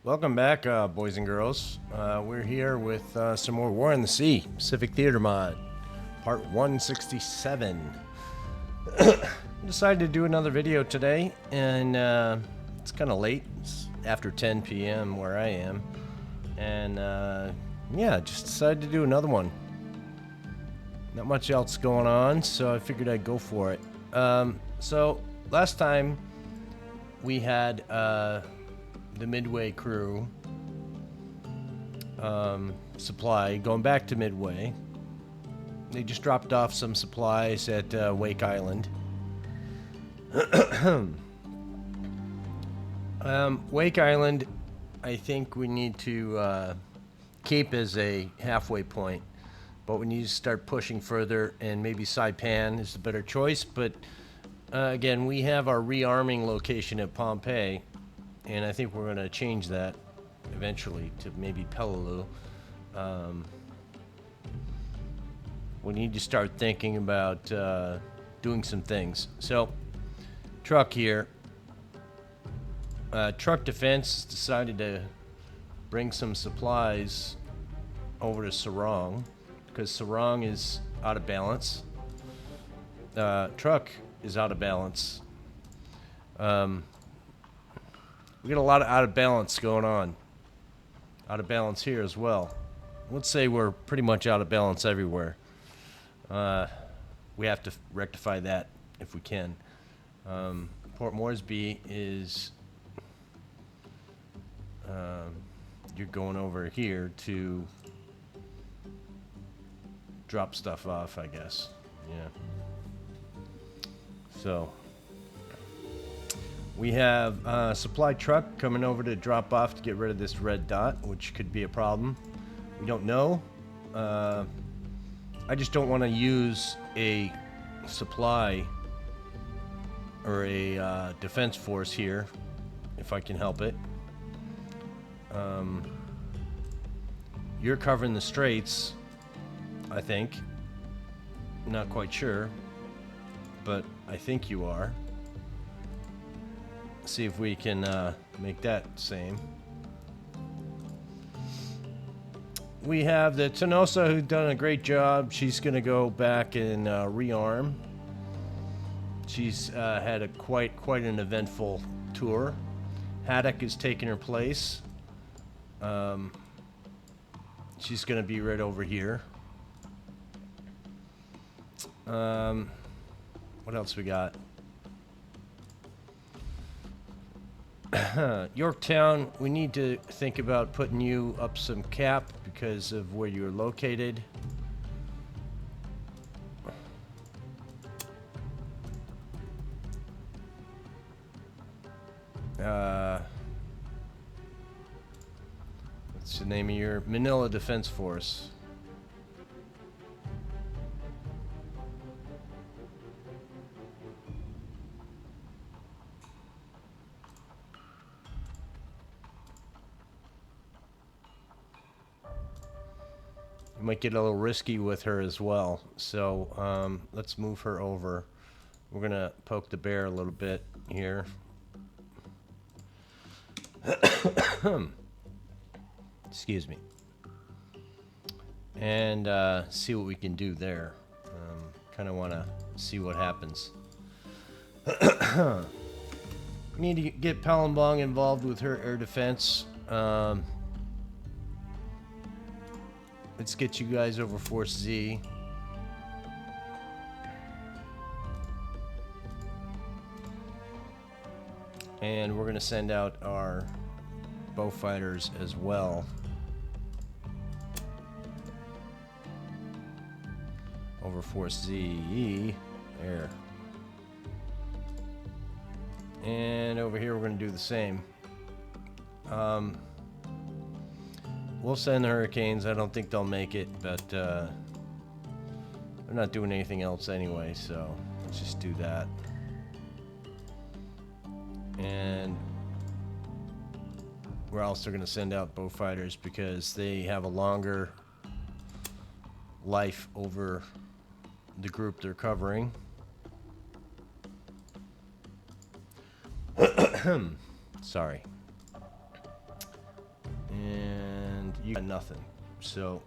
Welcome back, boys and girls. We're here with some more War in the Sea, Pacific Theater Mod, Part 167. Decided to do another video today, and it's kind of late. It's after 10 p.m. where I am. And yeah, just decided to do another one. Not much else going on, so I figured I'd go for it. So last time we had the Midway crew supply going back to Midway. They just dropped off some supplies at Wake Island. Wake Island, I think we need to keep as a halfway point, but we need to start pushing further, and maybe Saipan is the better choice. But again, we have our rearming location at Pompeii, and I think we're going to change that eventually to maybe Peleliu. We need to start thinking about doing some things. So, Truck here. Truck Defense decided to bring some supplies over to Sarong, because Sarong is out of balance. Truck is out of balance. We got a lot of out of balance going on. Out of balance here as well. Let's say we're pretty much out of balance everywhere. We have to rectify that if we can. Port Moresby is... you're going over here to drop stuff off, I guess. Yeah. So... we have a supply truck coming over to drop off to get rid of this red dot, which could be a problem. We don't know. I just don't want to use a supply or a defense force here, if I can help it. You're covering the straits, I think. Not quite sure, but I think you are. See if we can make that same. We have the Tenosa, who's done a great job. She's going to go back and rearm. She's had a quite an eventful tour. Haddock is taking her place. She's going to be right over here. What else we got? Yorktown, we need to think about putting you up some cap because of where you're located. What's the name of your Manila Defense Force? Might get a little risky with her as well, so let's move her over. We're gonna poke the bear a little bit here. Excuse me. And see what we can do there. Kind of want to see what happens. We need to get Palembang involved with her air defense. Let's get you guys over Force Z. And we're going to send out our bow fighters as well. Over Force Z. There. And over here we're going to do the same. We'll send the Hurricanes. I don't think they'll make it, but they're not doing anything else anyway, so let's just do that. And we're also going to send out bow fighters because they have a longer life over the group they're covering. Sorry. you got nothing. So,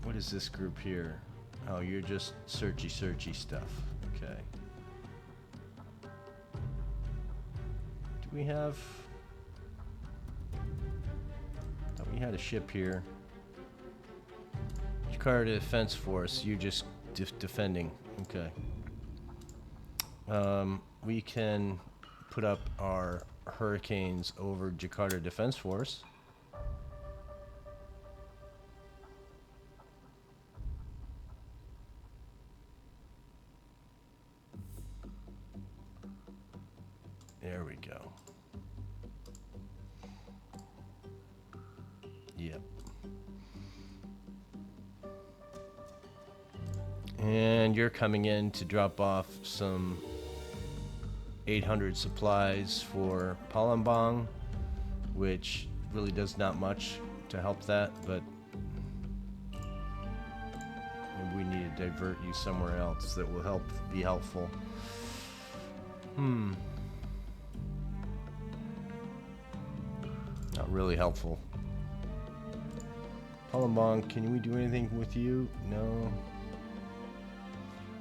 what is this group here? Oh, you're just searchy stuff. Okay. Do we have... thought we had a ship here. Jakarta Defense Force, you just defending. Okay. We can put up our Hurricanes over Jakarta Defense Force. There we go. Yep. And you're coming in to drop off some 800 supplies for Palembang, which really does not much to help that, but maybe we need to divert you somewhere else that will be helpful. Not really helpful. Palembang, can we do anything with you? No.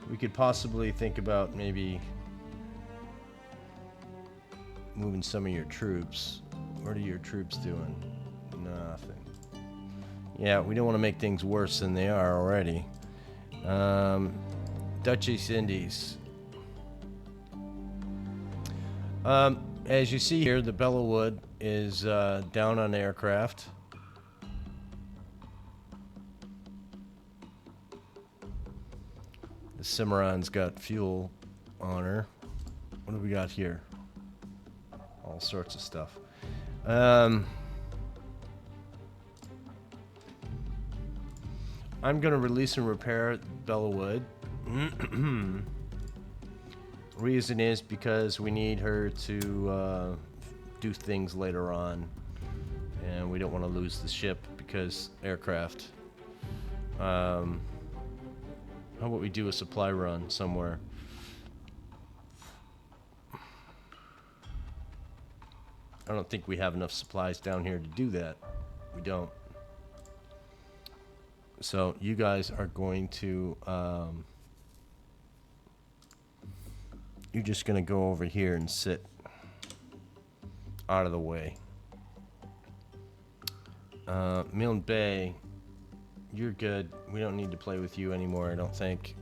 We could possibly think about maybe moving some of your troops. What are your troops doing? Nothing. Yeah, we don't want to make things worse than they are already. Dutch East Indies. As you see here, the Bellawood is down on aircraft. The Cimarron's got fuel on her. What do we got here? All sorts of stuff. I'm going to release and repair Bellawood. Reason is because we need her to do things later on, and we don't want to lose the ship because aircraft. How about we do a supply run somewhere? I don't think we have enough supplies down here to do that. We don't. So you guys are going to you're just going to go over here and sit out of the way. Milne Bay, you're good. We don't need to play with you anymore, I don't think.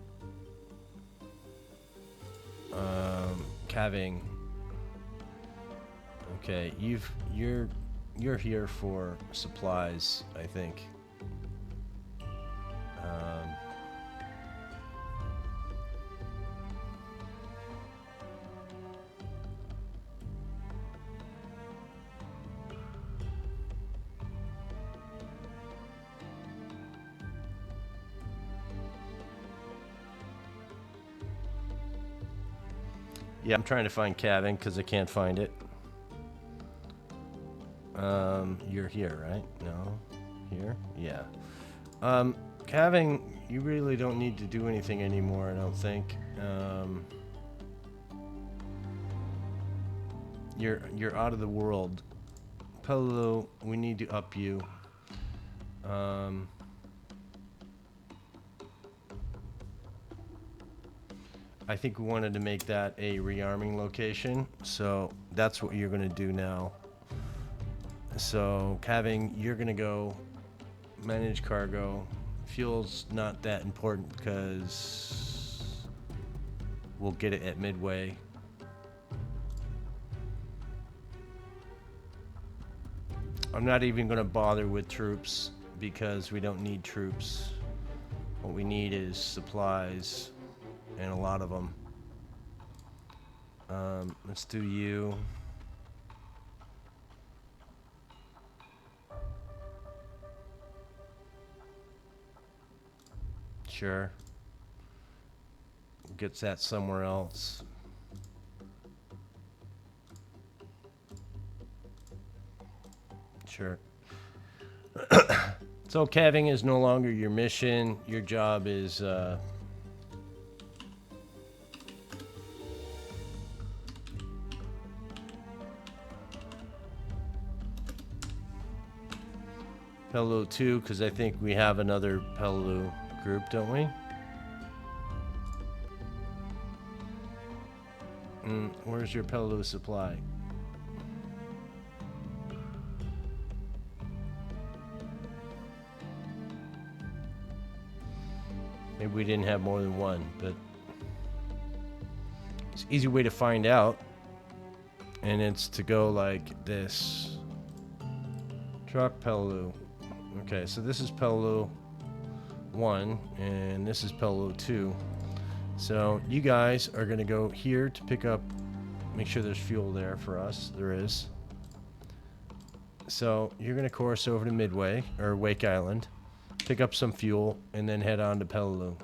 Caving. Okay, you're here for supplies, I think. Yeah, I'm trying to find calving because I can't find it. You're here, right? No? Here? Yeah. Calving, you really don't need to do anything anymore, I don't think. You're out of the world. Pello, we need to up you. I think we wanted to make that a rearming location, so that's what you're going to do now. So, Calving, you're going to go manage cargo. Fuel's not that important because we'll get it at Midway. I'm not even going to bother with troops because we don't need troops. What we need is supplies, and a lot of them. Let's do you. Sure. Gets that somewhere else. Sure. So calving is no longer your mission. Your job is Pelelu 2, because I think we have another Pelelu group, don't we? Where's your Pelelu supply? Maybe we didn't have more than one, but it's an easy way to find out. And it's to go like this. Truck Pelelu. Okay, so this is Pelelu 1, and this is Pelelu 2. So you guys are going to go here to pick up, make sure there's fuel there for us. There is. So you're going to course over to Midway, or Wake Island, pick up some fuel, and then head on to Pelelu.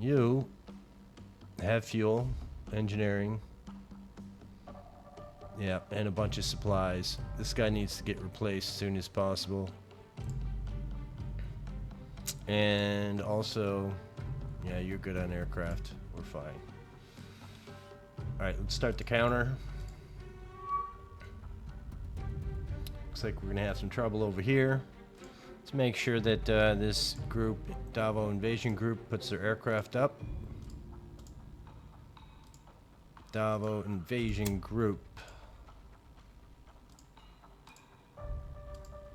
You have fuel, engineering, yeah, and a bunch of supplies. This guy needs to get replaced as soon as possible. And also, yeah, you're good on aircraft. We're fine. Alright, let's start the counter. Looks like we're going to have some trouble over here. Let's make sure that this group, Davo Invasion Group, puts their aircraft up. Davo Invasion Group.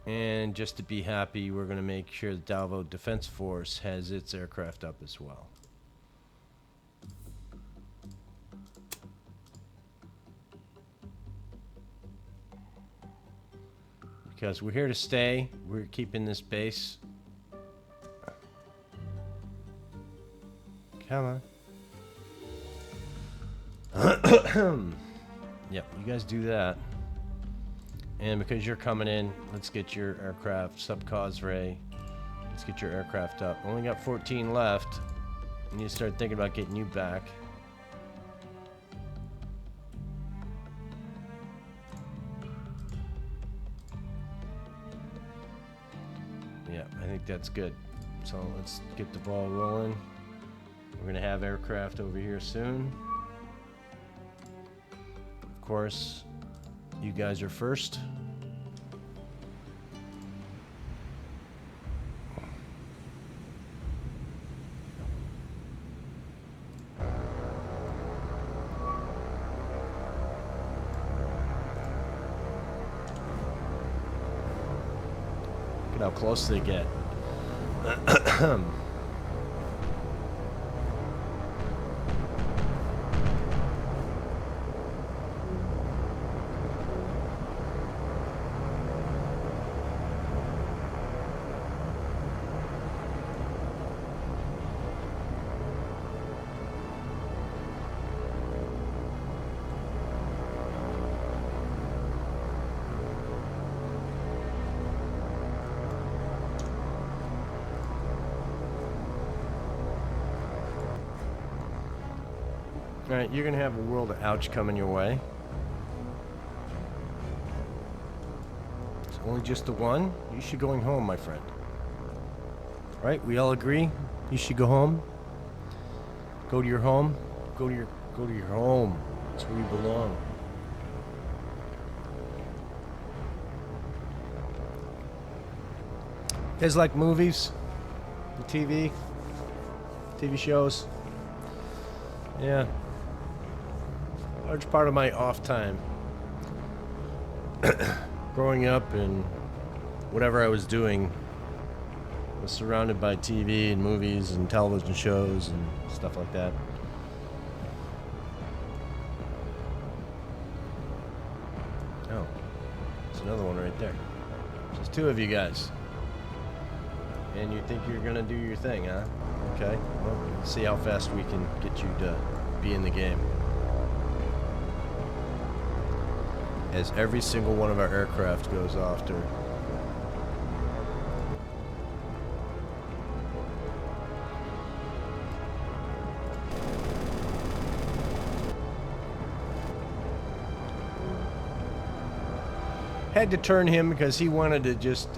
And just to be happy, we're going to make sure the Davo Defense Force has its aircraft up as well. Because we're here to stay. We're keeping this base. Come on. Yep, you guys do that. And because you're coming in, let's get your aircraft, Sub-Cause Ray. Let's get your aircraft up. Only got 14 left. We need to start thinking about getting you back. Yeah, I think that's good. So let's get the ball rolling. We're going to have aircraft over here soon. Of course, you guys are first. Look how close they get. Alright, you're gonna have a world of ouch coming your way. It's only just the one. You should going home, my friend. Right? We all agree? You should go home. Go to your home. Go to your home. That's where you belong. You guys like movies? The TV shows? Yeah. Large part of my off time growing up and whatever I was doing was surrounded by TV and movies and television shows and stuff like that. Oh, there's another one right there. Just two of you guys. And you think you're gonna do your thing, huh? Okay, well, let's see how fast we can get you to be in the game. As every single one of our aircraft goes off to had to turn him because he wanted to just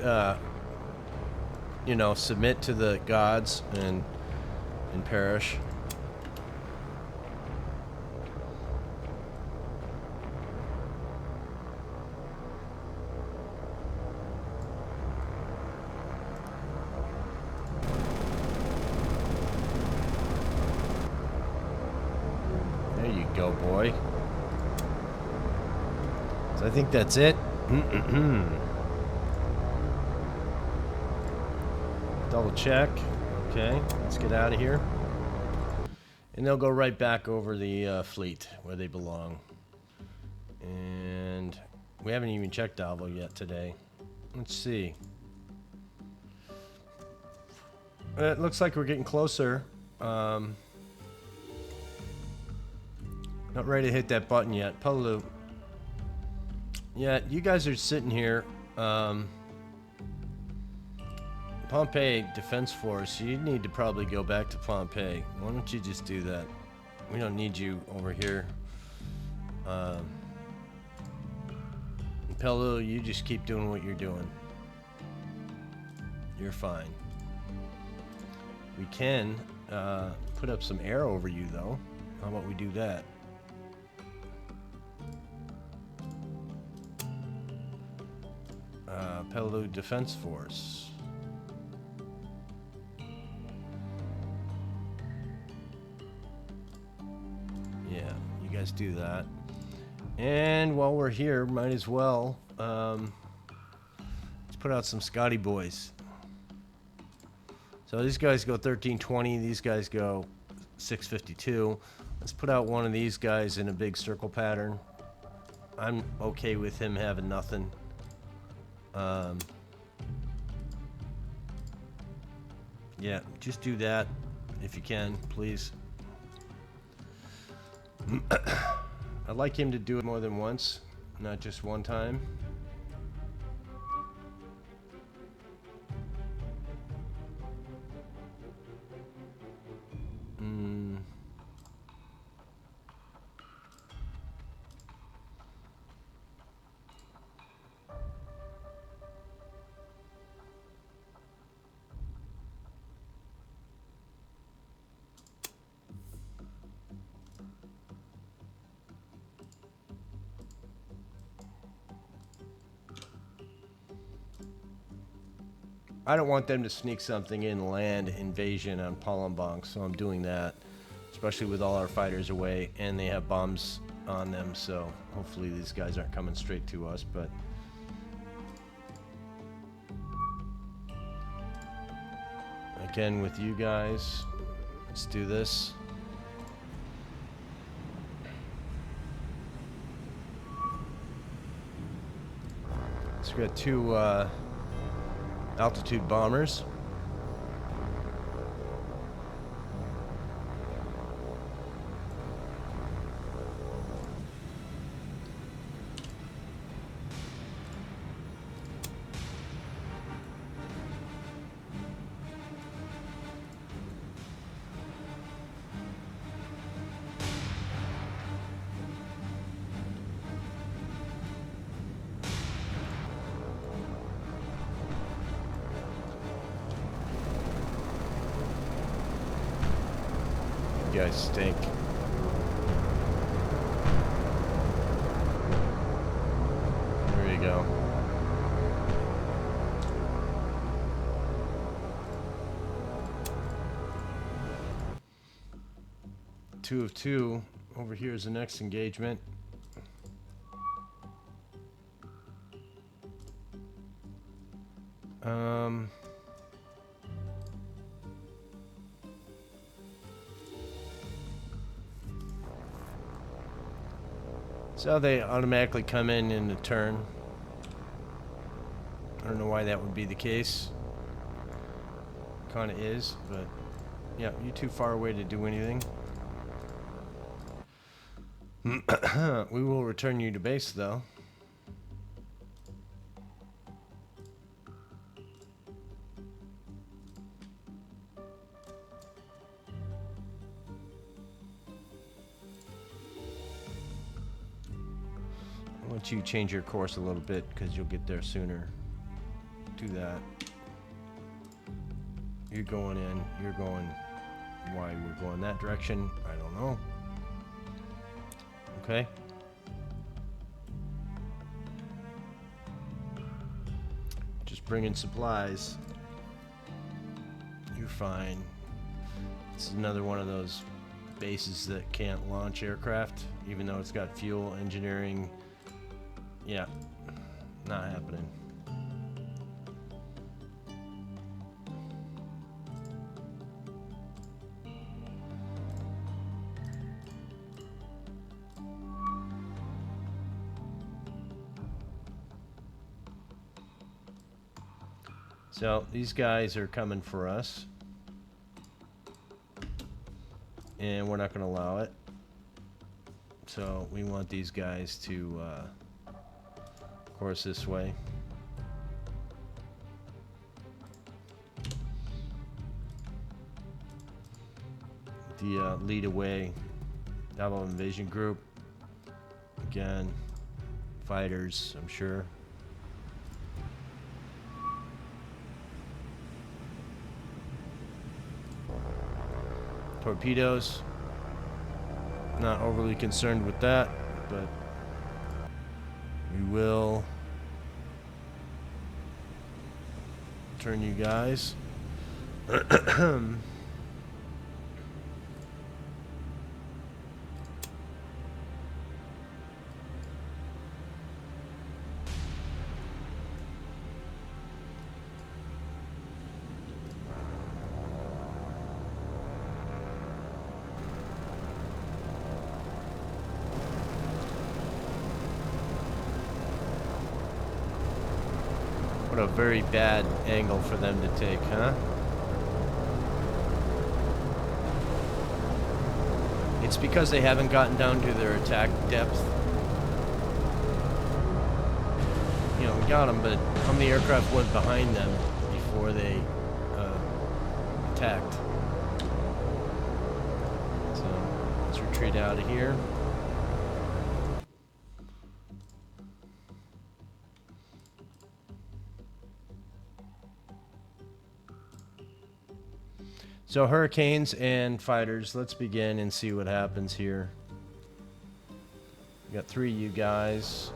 you know, submit to the gods and perish. go, boy. So I think that's it. Double check. Okay, let's get out of here. And they'll go right back over the fleet where they belong. And we haven't even checked Alvo yet today. Let's see. It looks like we're getting closer. Not ready to hit that button yet. Palu. Yeah, you guys are sitting here. Pompeii Defense Force, you need to probably go back to Pompeii. Why don't you just do that? We don't need you over here. Palu, you just keep doing what you're doing. You're fine. We can put up some air over you, though. How about we do that? Palu Defense Force. Yeah, you guys do that. And while we're here, might as well let's put out some Scotty boys. So these guys go 1320, these guys go 652. Let's put out one of these guys in a big circle pattern. I'm okay with him having nothing. Yeah, just do that if you can, please. I'd like him to do it more than once, not just one time. I don't want them to sneak something in land invasion on Palembang, so I'm doing that, especially with all our fighters away, and they have bombs on them, so hopefully these guys aren't coming straight to us, but again with you guys, let's do this. So we got two altitude bombers. You guys stink. There you go. Two of two. Over here is the next engagement. So they automatically come in the turn. I don't know why that would be the case. Kind of is, but yeah, you're too far away to do anything. We will return you to base, though. I'll let you change your course a little bit because you'll get there sooner. Do that. You're going in. You're going. Why we're going that direction, I don't know. Okay. Just bring in supplies. You're fine. This is another one of those bases that can't launch aircraft, even though it's got fuel, engineering. Yeah, not happening. So these guys are coming for us, and we're not going to allow it. So we want these guys to course this way. The lead away Naval Invasion Group. Again, fighters, I'm sure. Torpedoes. Not overly concerned with that, but we will turn you guys. What a very bad angle for them to take, huh? It's because they haven't gotten down to their attack depth. You know, we got them, but how many aircraft went behind them before they attacked? So let's retreat out of here. So hurricanes and fighters, let's begin and see what happens here. We got 3 of you guys.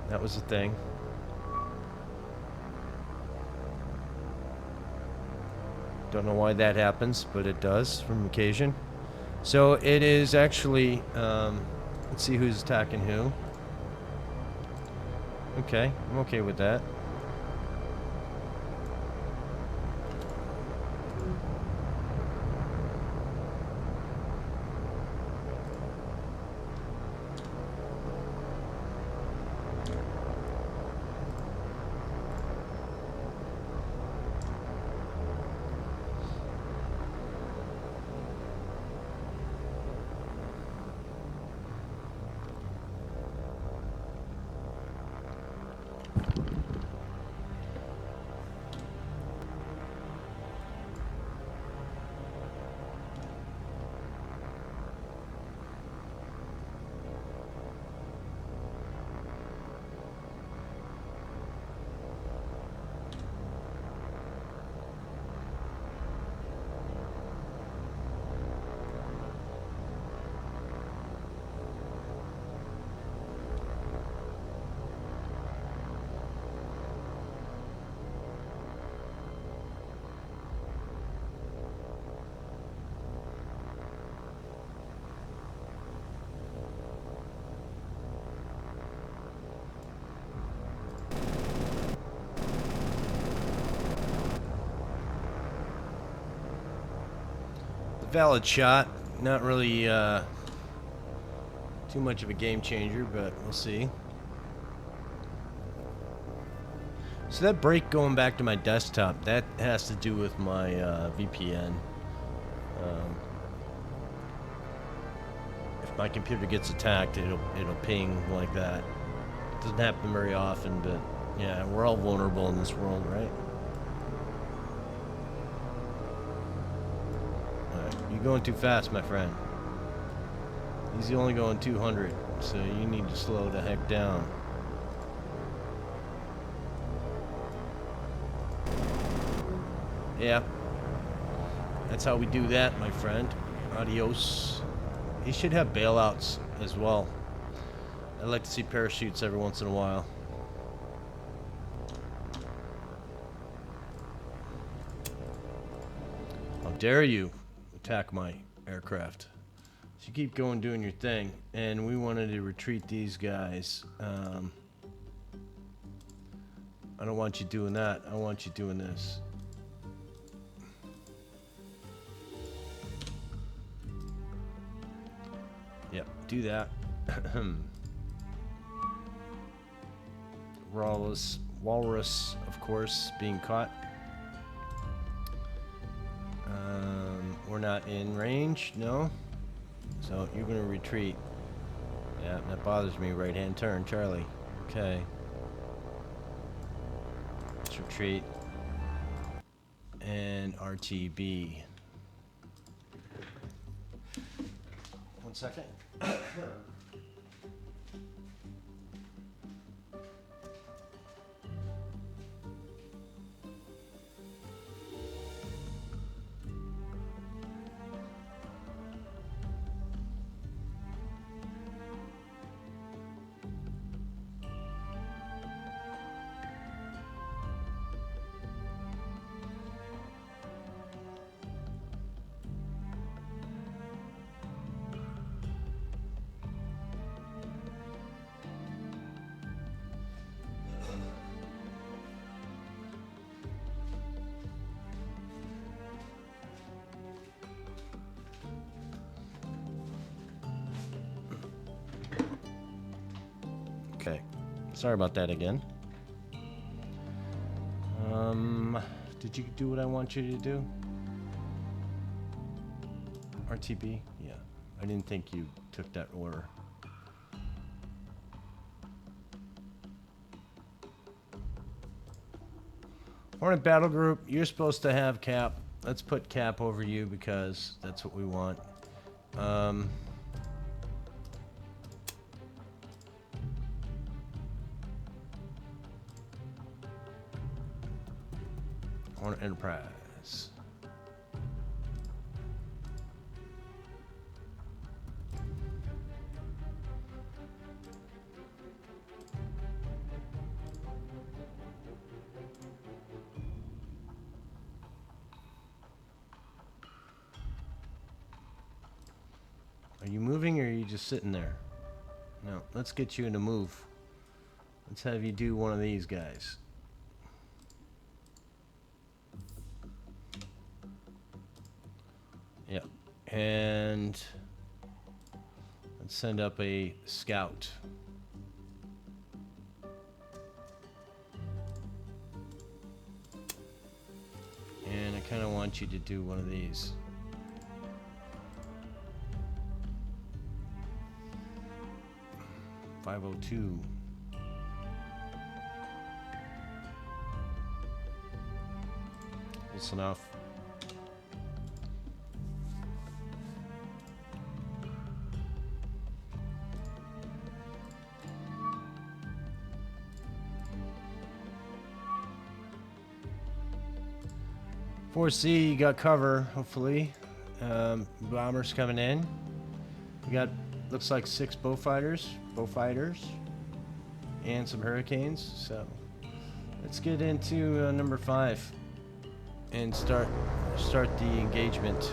That was the thing. Don't know why that happens, but it does from occasion. So it is actually, let's see who's attacking who. Okay, I'm okay with that. Valid shot. Not really too much of a game changer, but we'll see. So that break going back to my desktop, that has to do with my VPN. If my computer gets attacked, it'll ping like that. It doesn't happen very often, but yeah, we're all vulnerable in this world, right? You're going too fast, my friend. He's only going 200, so you need to slow the heck down. Yeah. That's how we do that, my friend. Adios. He should have bailouts as well. I'd like to see parachutes every once in a while. How dare you attack my aircraft? So you keep going doing your thing, and we wanted to retreat these guys. I don't want you doing that. I want you doing this. Yep, do that. Walrus, of course, being caught. We're not in range, no. So you're gonna retreat. Yeah, that bothers me. Right hand turn, Charlie. Okay. Let's retreat. And RTB. 1 second. Okay, sorry about that again. Did you do what I want you to do? RTB? Yeah, I didn't think you took that order. Hornet Battle Group, you're supposed to have Cap. Let's put Cap over you because that's what we want. Hornet Enterprise. Are you moving or are you just sitting there? No, let's get you in a move. Let's have you do one of these guys. Yep. And let's send up a scout. And I kind of want you to do one of these. .502. Close enough. .4C, you got cover, hopefully. Bombers coming in. We got, looks like 6 Beaufighters, and some Hurricanes. So let's get into number 5 and start the engagement.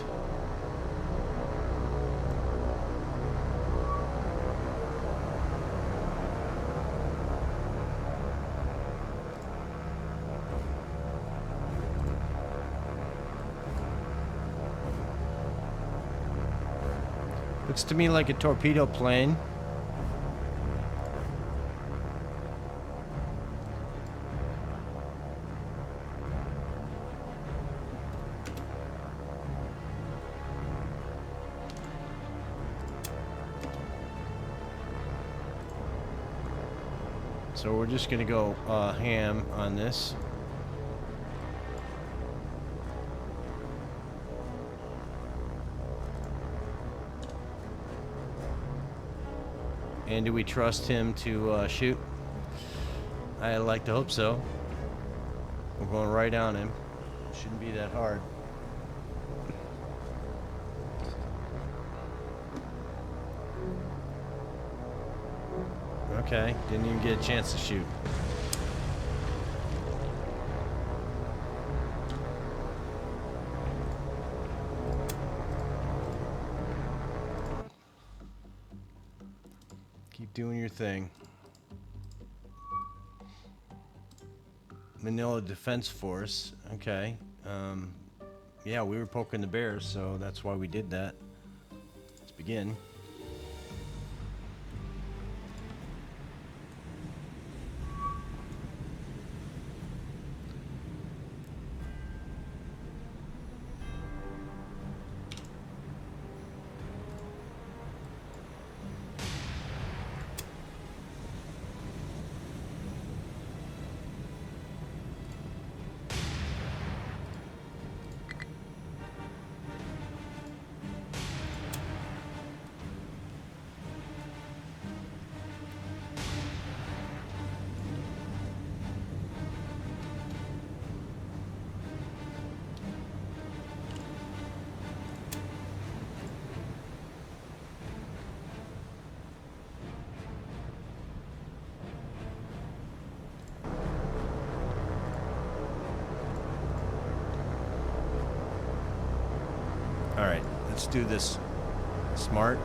Looks to me like a torpedo plane. So we're just gonna go ham on this. And do we trust him to shoot? I like to hope so. We're going right on him. Shouldn't be that hard. Okay, didn't even get a chance to shoot. Keep doing your thing. Manila Defense Force. Okay. Yeah, we were poking the bears, so that's why we did that. Let's begin. All right, let's do this smart.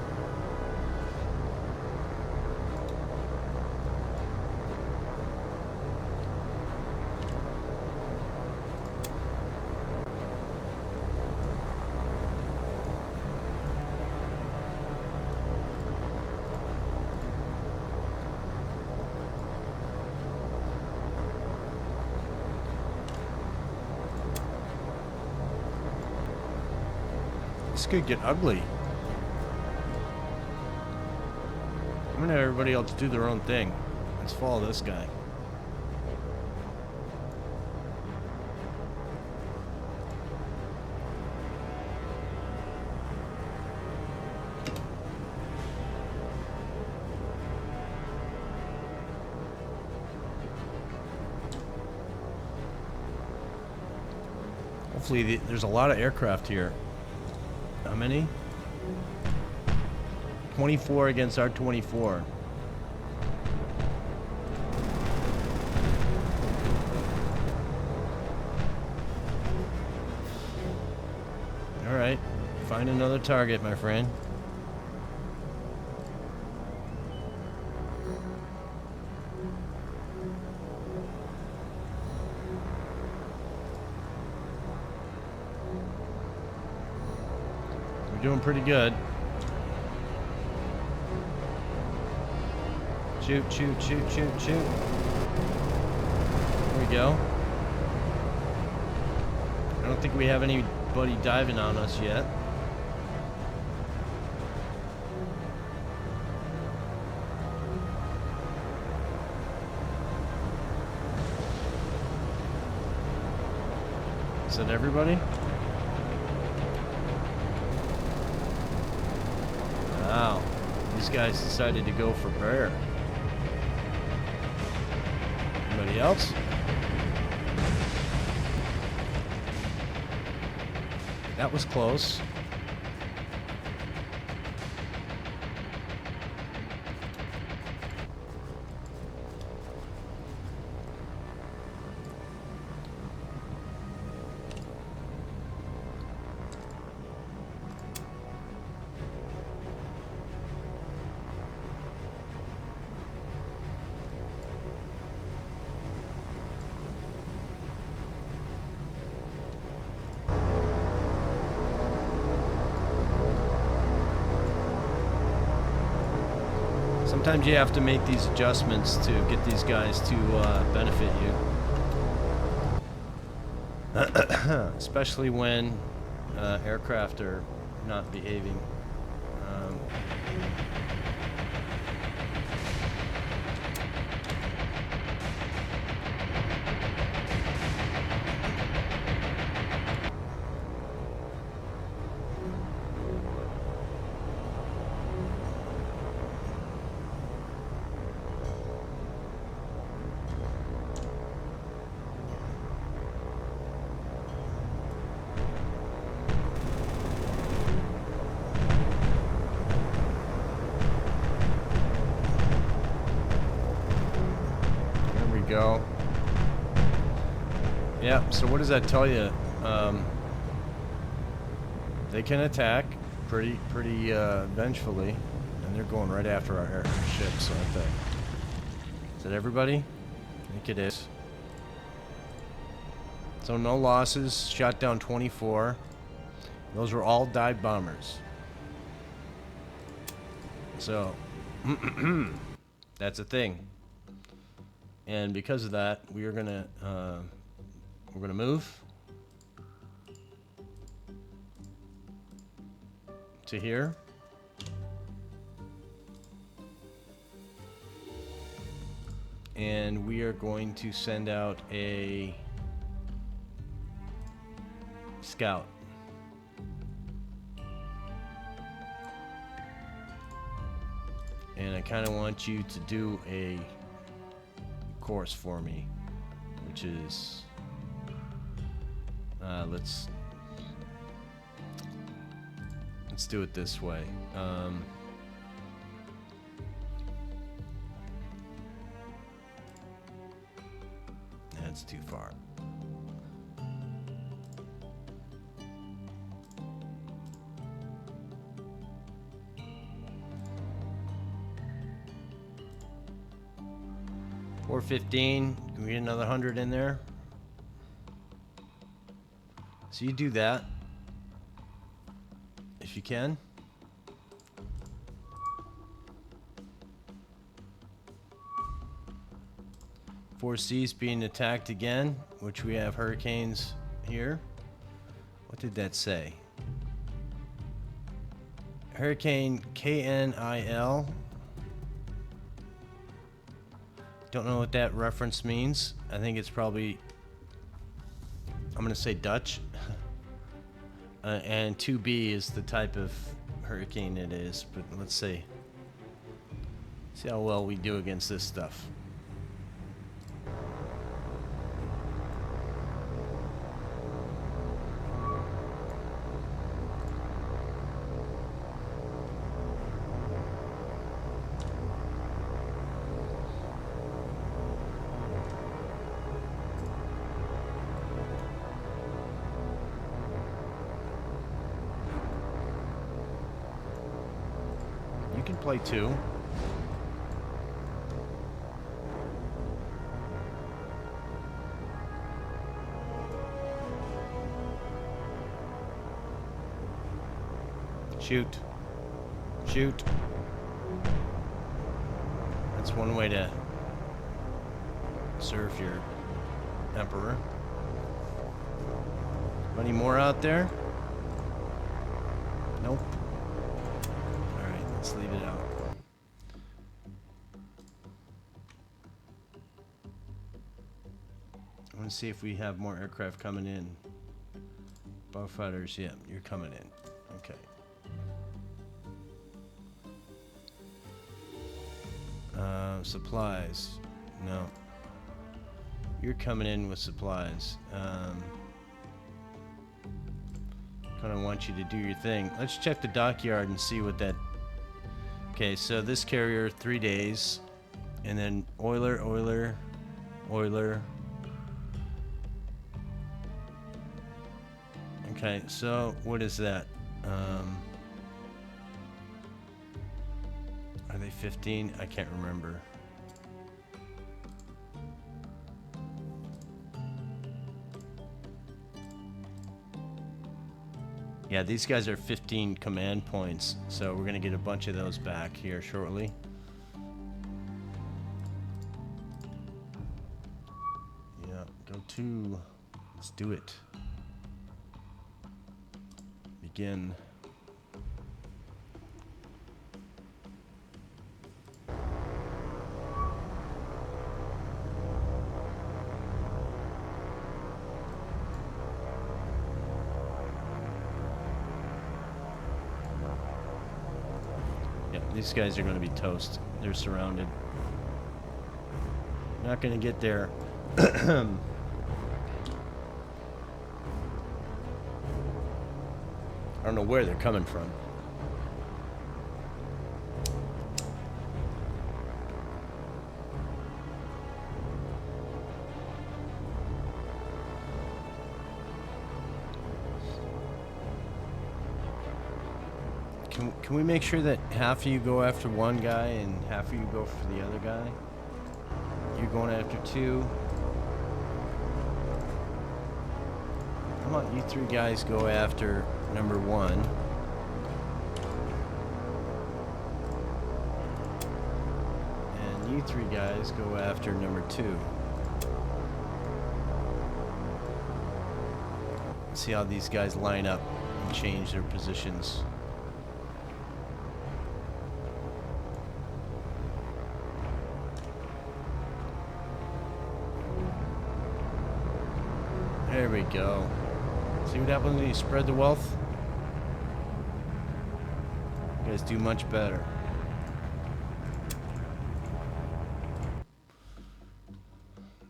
This could get ugly. I'm gonna have everybody else do their own thing. Let's follow this guy. Hopefully there's a lot of aircraft here. How many? 24 against our 24. All right, find another target, my friend. We're doing pretty good. Shoot, shoot, shoot, shoot, shoot. There we go. I don't think we have anybody diving on us yet. Is that everybody? Wow. These guys decided to go for bear. Anybody else? That was close. Sometimes you have to make these adjustments to get these guys to benefit you. Especially when aircraft are not behaving. go. Yeah, so what does that tell you? They can attack pretty vengefully, and they're going right after our ships, aren't they? Is that everybody? I think it is. So no losses, shot down 24. Those were all dive bombers. So, that's a thing. And because of that, we're gonna move to here. And we are going to send out a scout. And I kind of want you to do a course for me, which is let's do it this way. That's too far. $415. Can we get another 100 in there? So you do that if you can. Four Seas being attacked again, which we have hurricanes here. What did that say? Hurricane KNIL. Don't know what that reference means. I think it's probably, I'm going to say Dutch. And 2B is the type of hurricane it is. But let's see. See how well we do against this stuff. You can play two. Shoot. Shoot. That's one way to serve your emperor. Any more out there? Nope. Alright, let's leave it out. I want to see if we have more aircraft coming in. Bowfighters, yeah, you're coming in. Okay. Supplies. No. You're coming in with supplies. Kind of want you to do your thing. Let's check the dockyard and see what that... Okay, so this carrier, 3 days. And then oiler. Okay, so what is that? Are they 15? I can't remember. Yeah, these guys are 15 command points, so we're gonna get a bunch of those back here shortly. Yeah, go to, let's do it. Begin. These guys are going to be toast. They're surrounded. Not going to get there. I don't know where they're coming from. Can we make sure that half of you go after one guy and half of you go for the other guy? You're going after two. How about you three guys go after number one? And you three guys go after number two. Let's see how these guys line up and change their positions. There we go. See what happens when you spread the wealth? You guys do much better.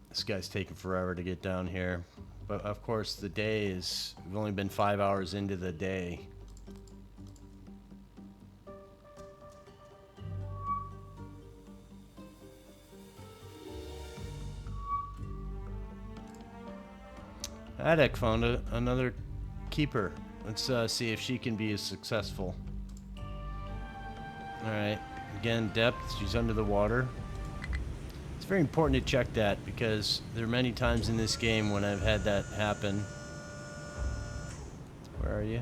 This guy's taking forever to get down here. But of course the day is, we've only been 5 hours into the day. Adek found another keeper. Let's see if she can be as successful. Alright, again, depth, she's under the water. It's very important to check that because there are many times in this game when I've had that happen. Where are you?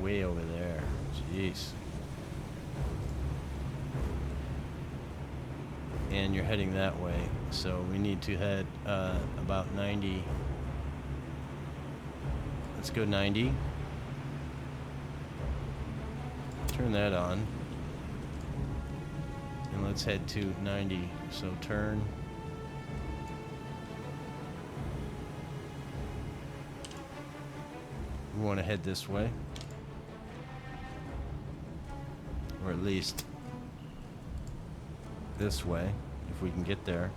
Way over there. Jeez. And you're heading that way, so we need to head about 90. Let's go 90. Turn that on. And let's head to 90. So turn. We want to head this way. Or at least this way, if we can get there.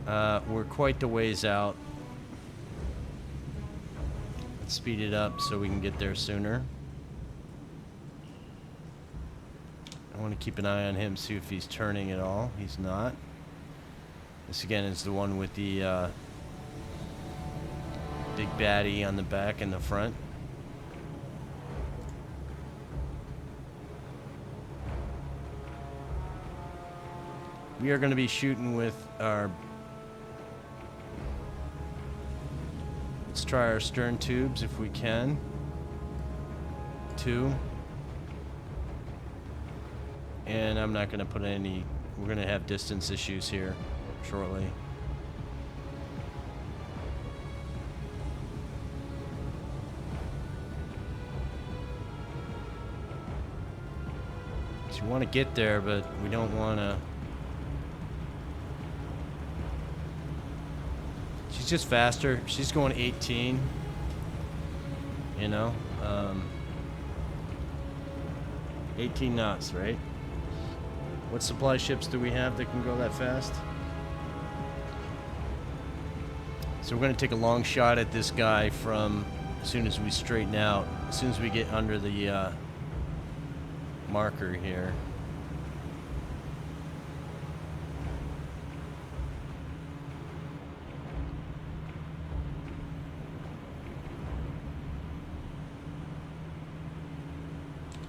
We're quite the ways out. Let's speed it up so we can get there sooner. I want to keep an eye on him, see if he's turning at all. He's not. This again is the one with the big baddie on the back and the front. We are going to be shooting with our... Let's try our stern tubes if we can. 2. And I'm not going to put any... We're going to have distance issues here shortly. So you want to get there, but we don't want to... She's just faster. She's going 18. You know? 18 knots, right? What supply ships do we have that can go that fast? So we're going to take a long shot at this guy from as soon as we straighten out. As soon as we get under the marker here.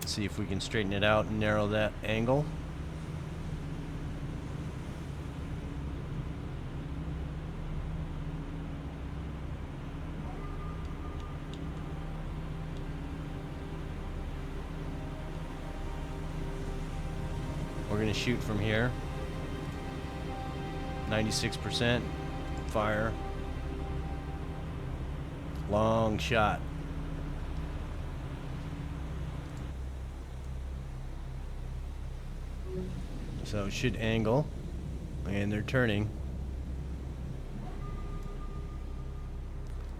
See if we can straighten it out and narrow that angle. We're going to shoot from here. 96% fire. Long shot. So it should angle, and they're turning.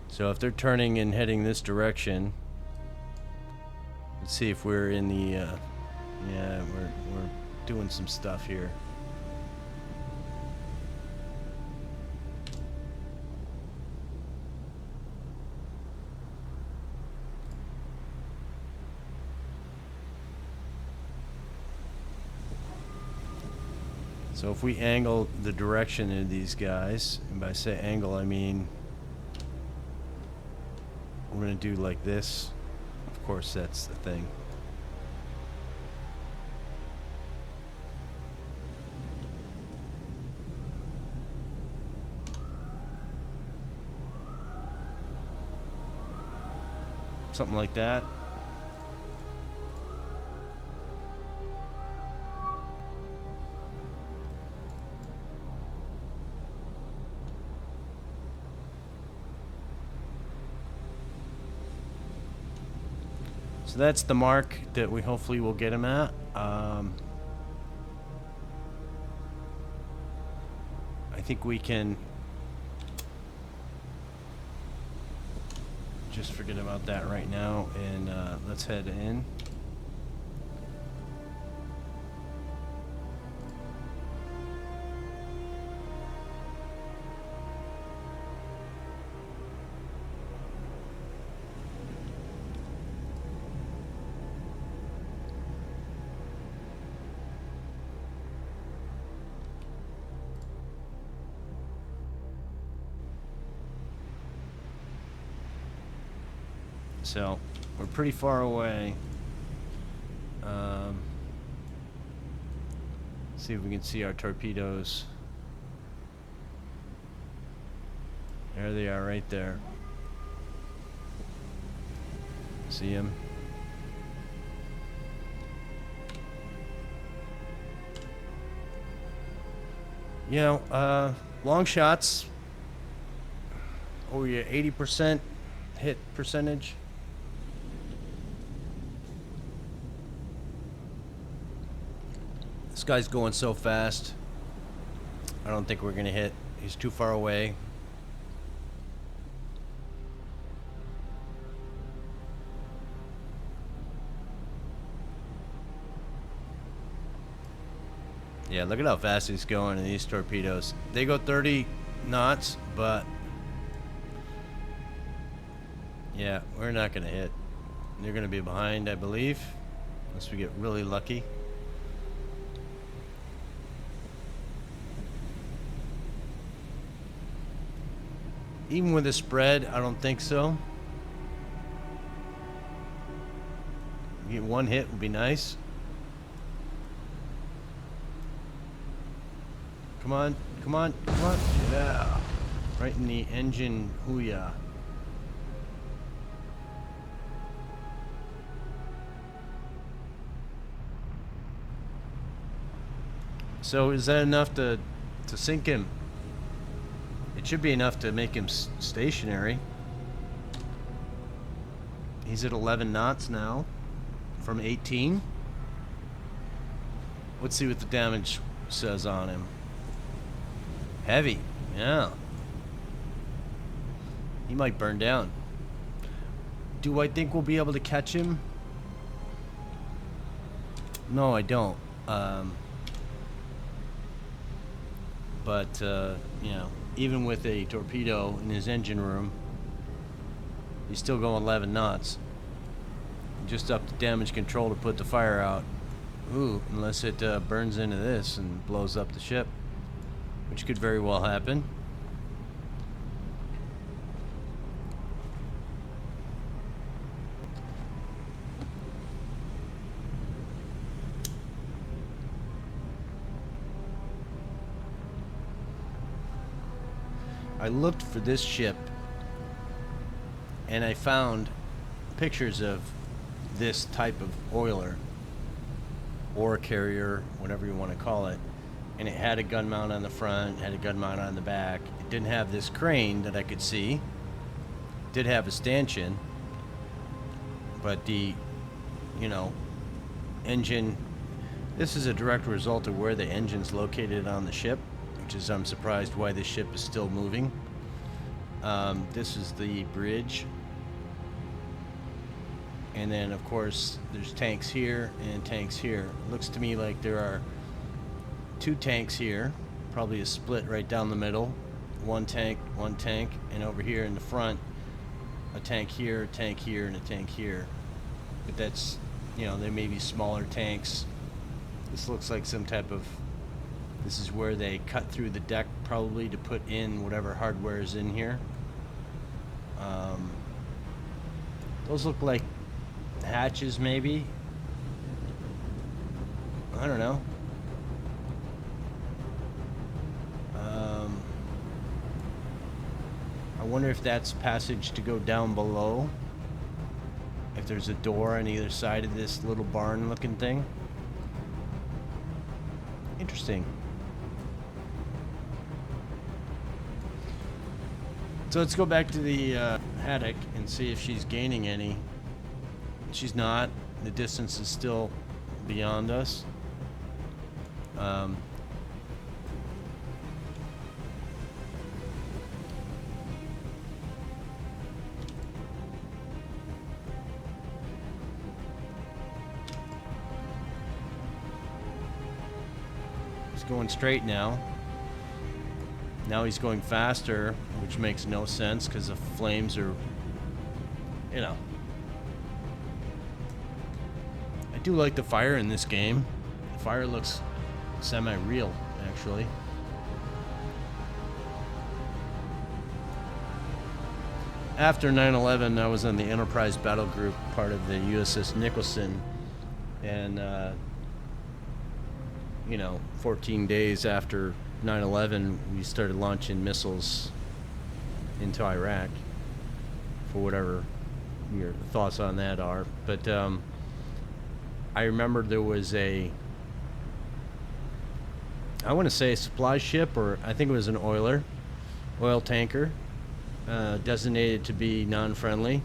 So if they're turning and heading this direction, let's see if we're in the, yeah, we're doing some stuff here. So if we angle the direction of these guys, and by say angle I mean we're gonna do like this. Of course, that's the thing. Something like that. So that's the mark that we hopefully will get him at. I think we can just forget about that right now, and let's head in. So we're pretty far away. See if we can see our torpedoes. There they are, right there. See them? You know, long shots. Oh, yeah, 80% hit percentage. This guy's going so fast. I don't think we're gonna hit. He's too far away. Yeah, look at how fast he's going in these torpedoes. They go 30 knots, but yeah, we're not gonna hit. They're gonna be behind, I believe, unless we get really lucky. Even with a spread, I don't think so. Get one hit would be nice. Come on, come on, come on. Yeah. Right in the engine hooyah. So is that enough to sink him? It should be enough to make him stationary. He's at 11 knots now from 18. Let's see what the damage says on him. Heavy, yeah. He might burn down. Do I think we'll be able to catch him? No, I don't. But you know, even with a torpedo in his engine room, he's still going 11 knots. Just up to damage control to put the fire out. Ooh, unless it burns into this and blows up the ship, which could very well happen. I looked for this ship and I found pictures of this type of oiler or carrier, whatever you want to call it, and it had a gun mount on the front, had a gun mount on the back. It didn't have this crane that I could see. It did have a stanchion, but the, you know, engine, this is a direct result of where the engine's located on the ship, which is, I'm surprised why this ship is still moving. This is the bridge. And then, of course, there's tanks here and tanks here. It looks to me like there are 2 tanks here, probably a split right down the middle. One tank, and over here in the front, a tank here, and a tank here. But that's, you know, there may be smaller tanks. This looks like some type of, this is where they cut through the deck probably to put in whatever hardware is in here. Those look like hatches, maybe. I don't know. I wonder if that's passage to go down below. If there's a door on either side of this little barn looking thing. Interesting. So let's go back to the haddock and see if she's gaining any. She's not. The distance is still beyond us. He's going straight now. Now he's going faster, which makes no sense because the flames are, you know. I do like the fire in this game. The fire looks semi-real, actually. After 9/11, I was on the Enterprise Battle Group, part of the USS Nicholson, and, you know, 14 days after 9/11, we started launching missiles into Iraq, for whatever your thoughts on that are. But I remember there was I want to say a supply ship, or I think it was an oil tanker, designated to be non-friendly,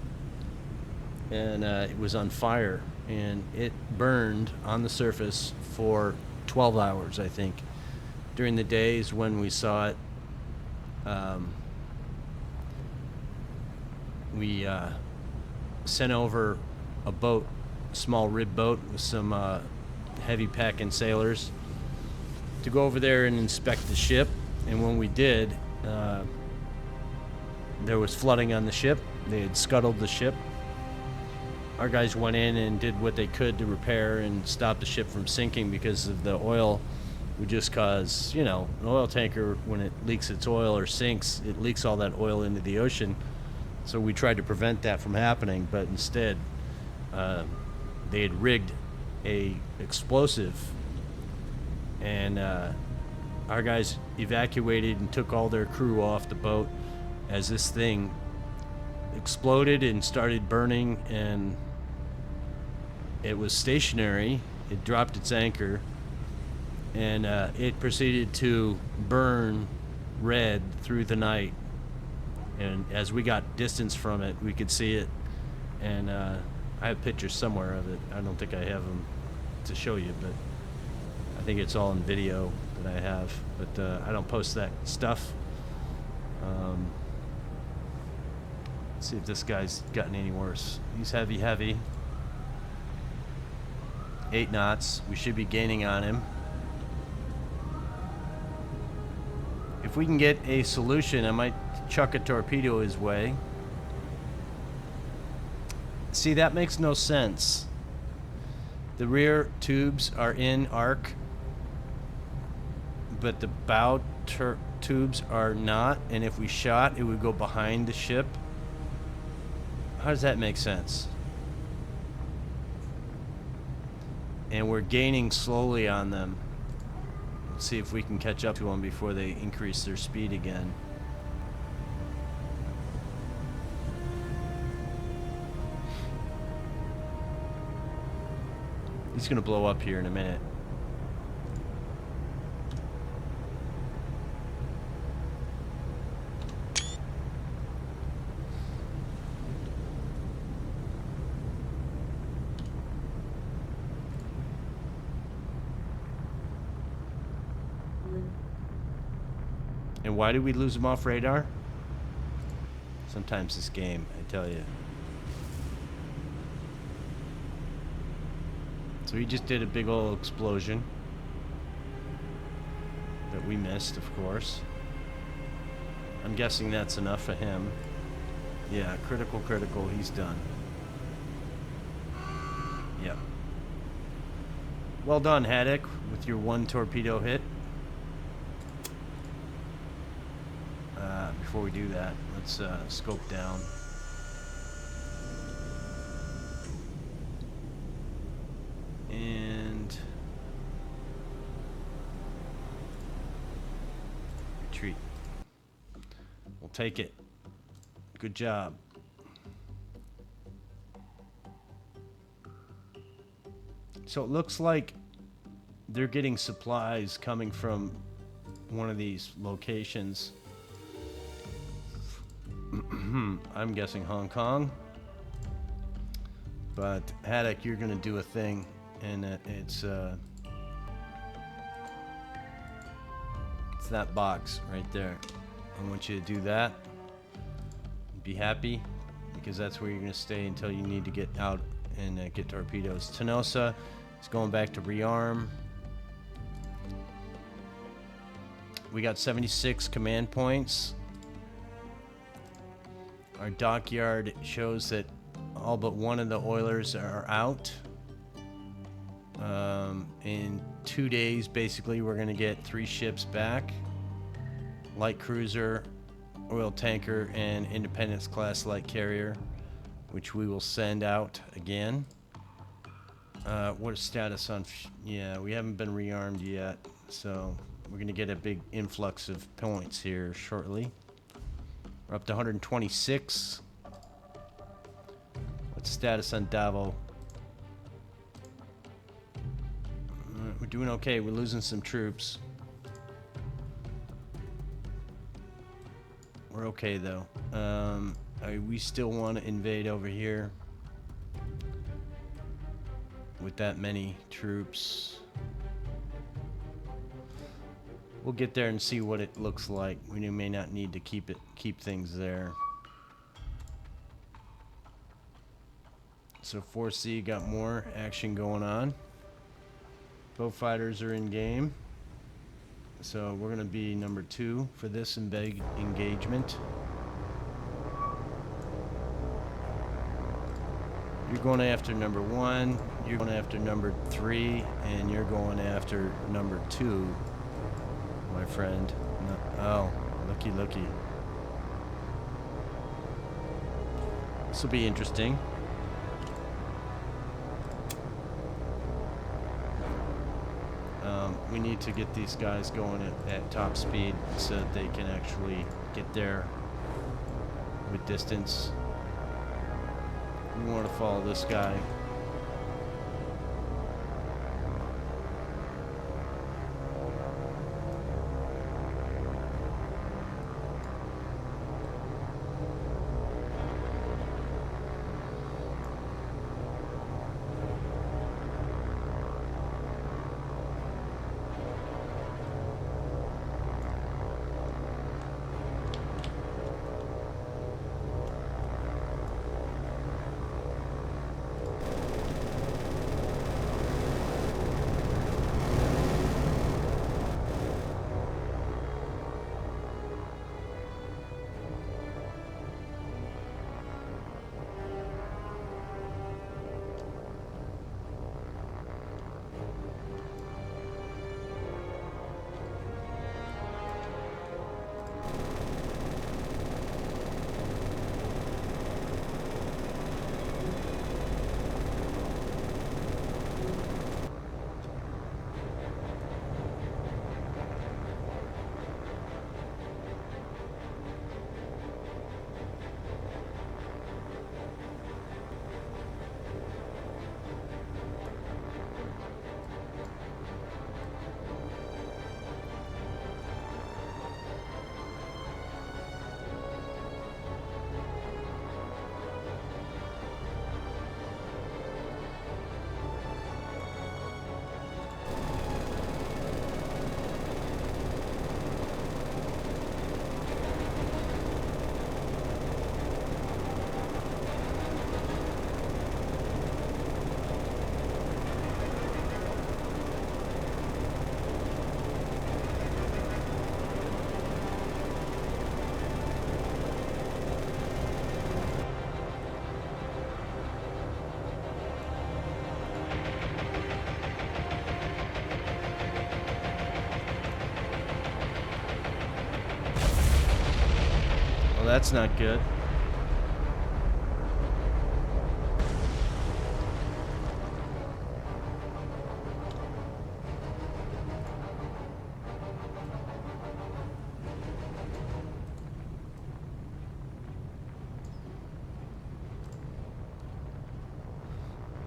and it was on fire, and it burned on the surface for 12 hours, I think. During the days when we saw it, we sent over a boat, a small rib boat with some heavy packing sailors to go over there and inspect the ship. And when we did, there was flooding on the ship. They had scuttled the ship. Our guys went in and did what they could to repair and stop the ship from sinking, because of the oil would just cause, you know, an oil tanker, when it leaks its oil or sinks, it leaks all that oil into the ocean. So we tried to prevent that from happening, but instead they had rigged a explosive, and our guys evacuated and took all their crew off the boat as this thing exploded and started burning, and it was stationary. It dropped its anchor, and it proceeded to burn red through the night. And as we got distance from it, we could see it, and I have pictures somewhere of it. I don't think I have them to show you, but I think it's all in video that I have, but I don't post that stuff. Let's see if this guy's gotten any worse. He's heavy. 8 knots. We should be gaining on him. If we can get a solution, I might chuck a torpedo his way. See, that makes no sense. The rear tubes are in arc, but the bow tubes are not, and if we shot, it would go behind the ship. How does that make sense? And we're gaining slowly on them. Let's see if we can catch up to them before they increase their speed again. He's gonna blow up here in a minute. And why did we lose him off radar? Sometimes this game, I tell you. So he just did a big old explosion that we missed, of course. I'm guessing that's enough for him. Yeah, critical, he's done. Yep. Well done, Haddock, with your 1 torpedo hit. Before we do that, let's scope down. retreat. We'll take it. Good job. So it looks like they're getting supplies coming from one of these locations. I'm guessing Hong Kong. But Haddock, you're gonna do a thing, and it's that box right there. I want you to do that. Be happy, because that's where you're gonna stay until you need to get out and get torpedoes. Tenosa is going back to rearm. We got 76 command points. Our dockyard shows that all but one of the oilers are out. In 2 days, basically, we're going to get 3 ships back. Light cruiser, oil tanker, and Independence class light carrier, which we will send out again. What is status on... Yeah, we haven't been rearmed yet, so we're going to get a big influx of points here shortly. We're up to 126. What's status on Davao? We're doing okay. We're losing some troops. We're okay, though. We still want to invade over here with that many troops. We'll get there and see what it looks like. We may not need to keep things there. So 4C got more action going on. Boat fighters are in game. So we're going to be number 2 for this engagement. You're going after number 1, you're going after number 3, and you're going after number 2, my friend. Oh, looky, looky. This will be interesting. We need to get these guys going at top speed so that they can actually get there with distance. We want to follow this guy. Well, that's not good.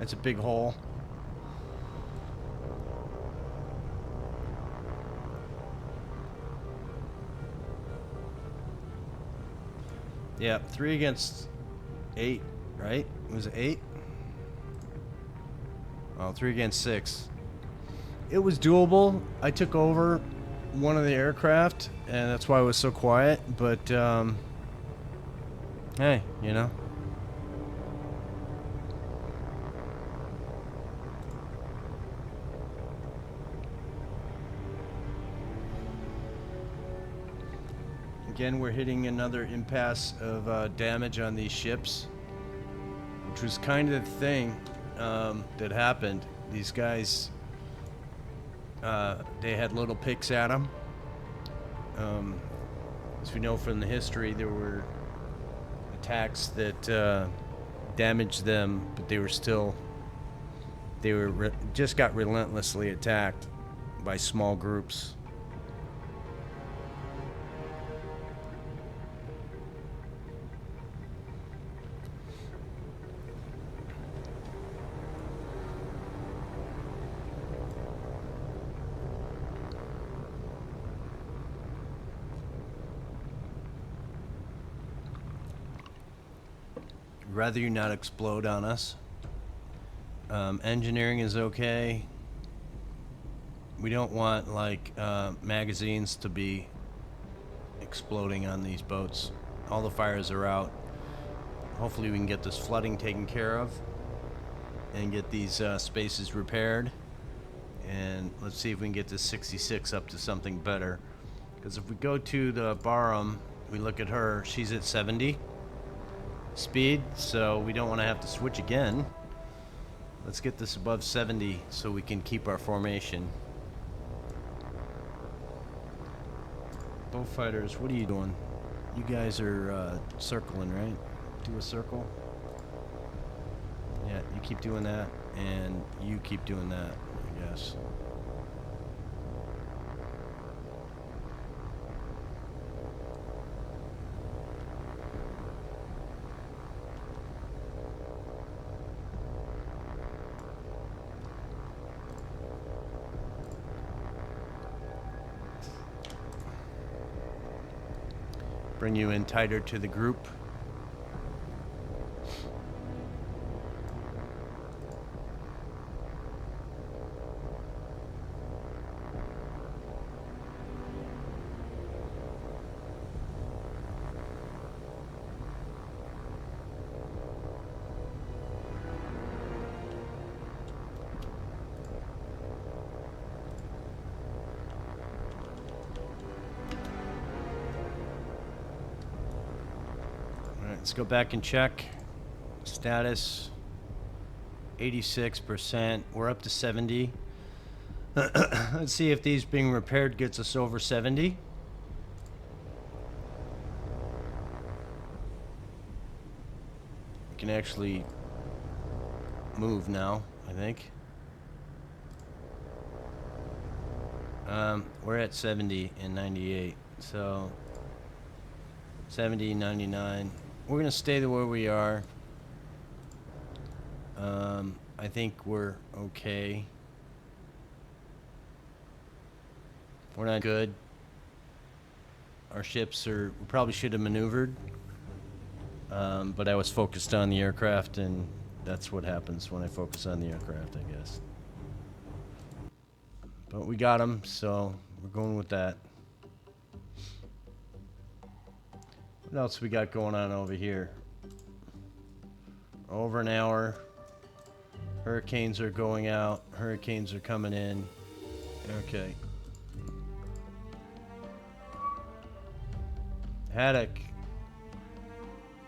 That's a big hole. Yeah, 3 against 8, right? Was it 8? Oh, 3 against 6. It was doable. I took over one of the aircraft, and that's why it was so quiet. But, hey, you know. Again, we're hitting another impasse of damage on these ships, which was kind of the thing that happened. These guys, they had little picks at them. As we know from the history, there were attacks that damaged them, but they were still, just got relentlessly attacked by small groups. Rather you not explode on us. Engineering is okay. We don't want like magazines to be exploding on these boats. All the fires are out. Hopefully we can get this flooding taken care of and get these spaces repaired. And let's see if we can get this 66 up to something better. Because if we go to the Barham, we look at her, she's at 70 speed, so we don't want to have to switch again. Let's get this above 70 so we can keep our formation. Bow fighters, what are you doing? You guys are circling, right? Do a circle. Yeah, you keep doing that, and you keep doing that, I guess. Bring you in tighter to the group. Let's go back and check. Status 86%. We're up to 70. Let's see if these being repaired gets us over 70. We can actually move now, I think. We're at 70 and 98. So 70, 99. We're going to stay where we are. I think we're okay. We're not good. Our ships are... We probably should have maneuvered. But I was focused on the aircraft, and that's what happens when I focus on the aircraft, I guess. But we got them, so we're going with that. What else we got going on over here? Over an hour. Hurricanes are going out. Hurricanes are coming in. Okay. Haddock.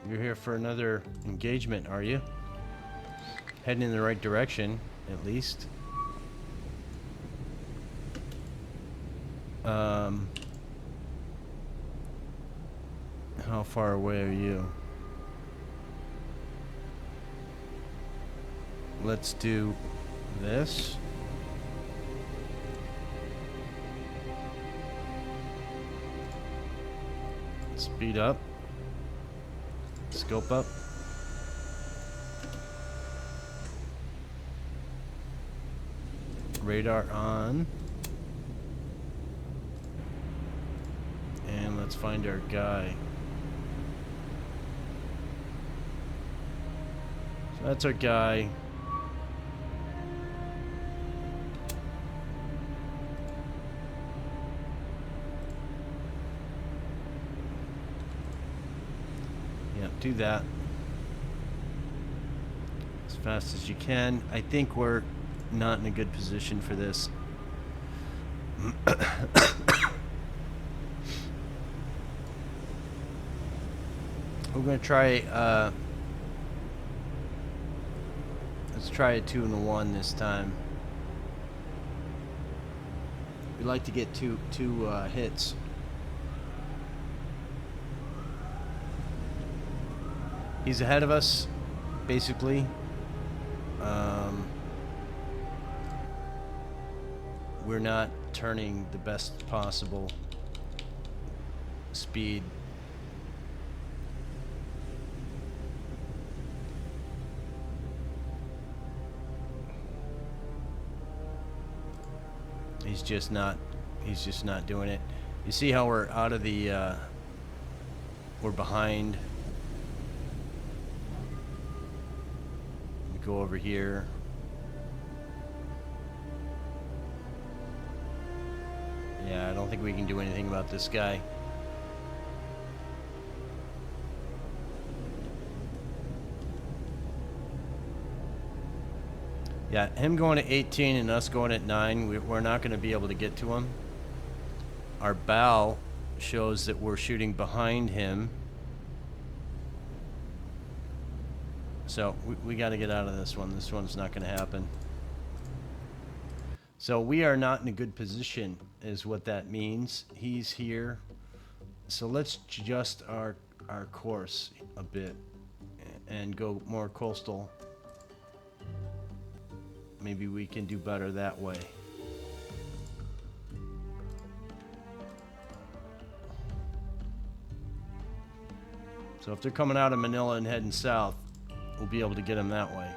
You're here for another engagement, are you? Heading in the right direction, at least. How far away are you? Let's do this. Speed up. Scope up. Radar on. And let's find our guy. So that's our guy. Yeah, do that as fast as you can. I think we're not in a good position for this. We're going to try, let's try a 2 and a 1 this time. We like to get two hits. He's ahead of us, basically. We're not turning the best possible speed. He's just not doing it. You see how we're out of the we're behind. We go over here. Yeah, I don't think we can do anything about this guy. Yeah, him going at 18 and us going at 9, we're not going to be able to get to him. Our bow shows that we're shooting behind him. So we got to get out of this one. This one's not going to happen. So we are not in a good position is what that means. He's here. So let's adjust our course a bit and go more coastal. Maybe we can do better that way. So if they're coming out of Manila and heading south, we'll be able to get them that way.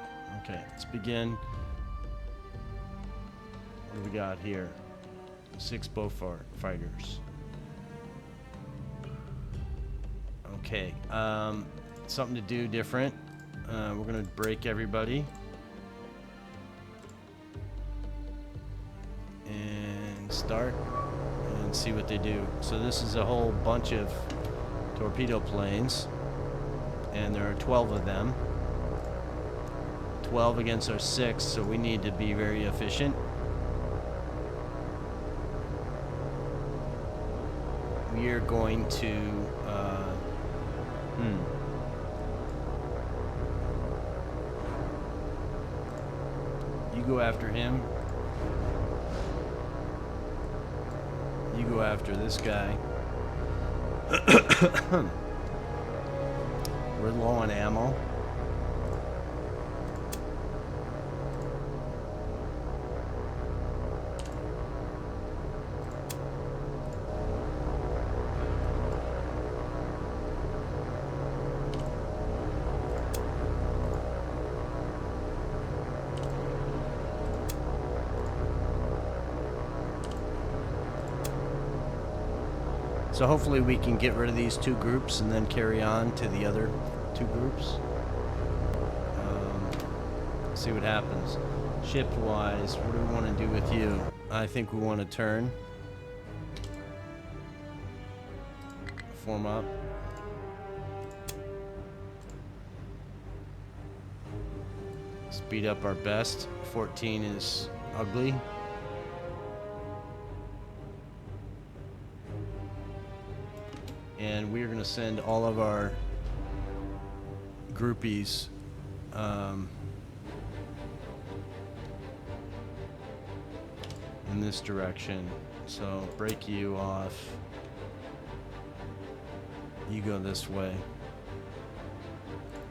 Okay, let's begin. What do we got here? 6 bow fighters. Okay, something to do different. We're gonna break everybody. And start and see what they do. So this is a whole bunch of torpedo planes, and there are 12 of them. 12 against our 6, so we need to be very efficient. We are going to you go after him. You go after this guy. We're low on ammo. So hopefully we can get rid of these 2 groups and then carry on to the other 2 groups. See what happens. Ship-wise, what do we want to do with you? I think we want to turn. Form up. Speed up our best. 14 is ugly. And we're going to send all of our groupies in this direction. So break you off. You go this way.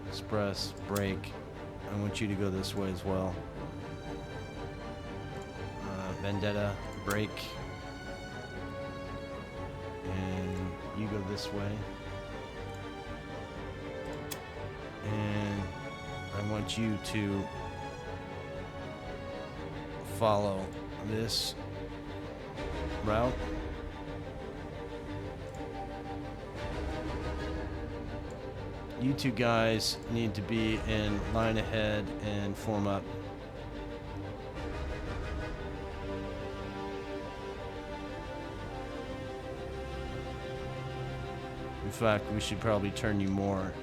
Express, break. I want you to go this way as well. Vendetta, break. And you go this way. And I want you to follow this route. You two guys need to be in line ahead and form up. In fact, we should probably turn you more.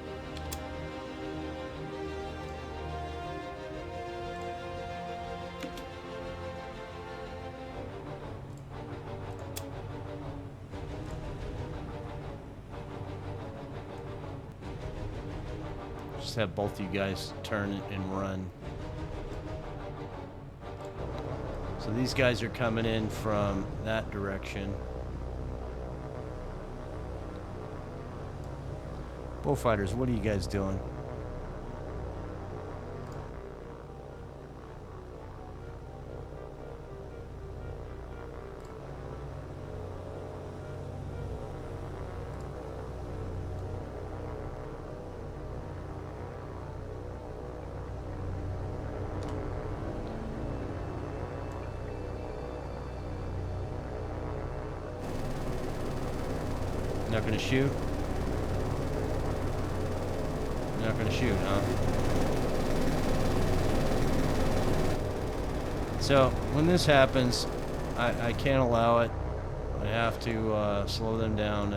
Just have both you guys turn and run. So these guys are coming in from that direction. Bullfighters, what are you guys doing? Not gonna shoot? Not gonna shoot, huh? So when this happens, I can't allow it. I have to slow them down.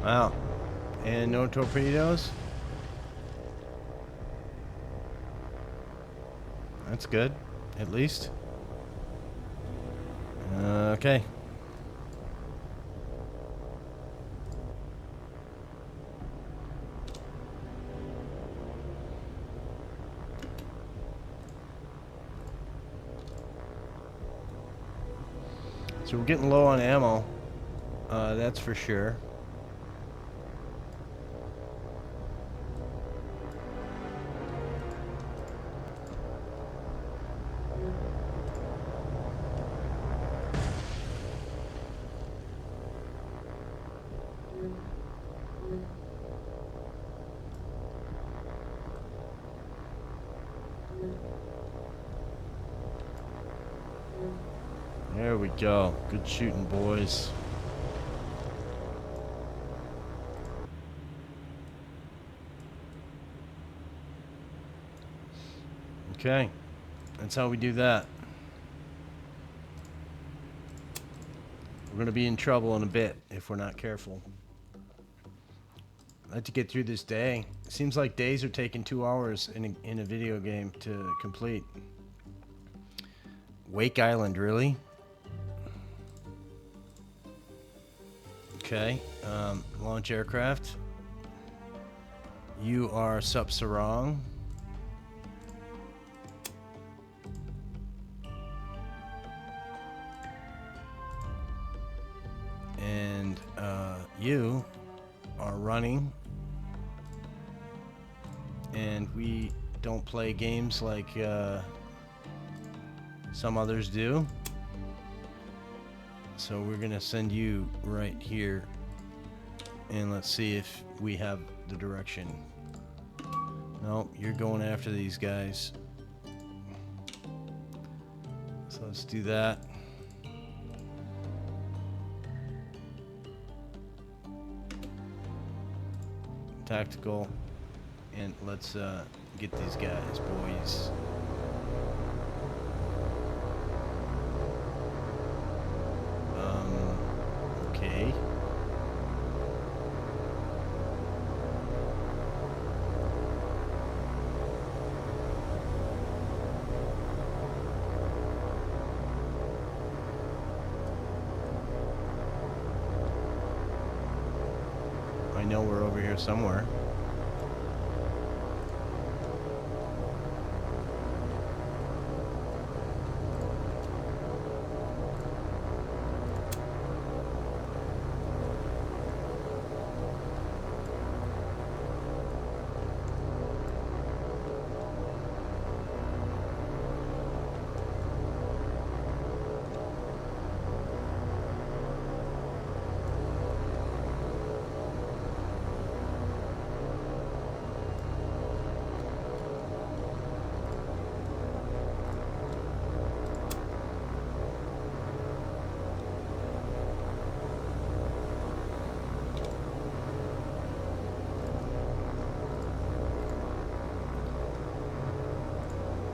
Wow. And no torpedoes? That's good, at least. Okay. So we're getting low on ammo. That's for sure. There we go. Good shooting, boys. Okay. That's how we do that. We're going to be in trouble in a bit if we're not careful. I'd like to get through this day. It seems like days are taking 2 hours in a video game to complete. Wake Island, really? Okay. Launch aircraft. You are Sup Sarong. And you are running. And we don't play games like some others do. So we're gonna send you right here. And let's see if we have the direction. No, you're going after these guys. So let's do that. Tactical. And let's get these guys, boys. Okay. I know we're over here somewhere.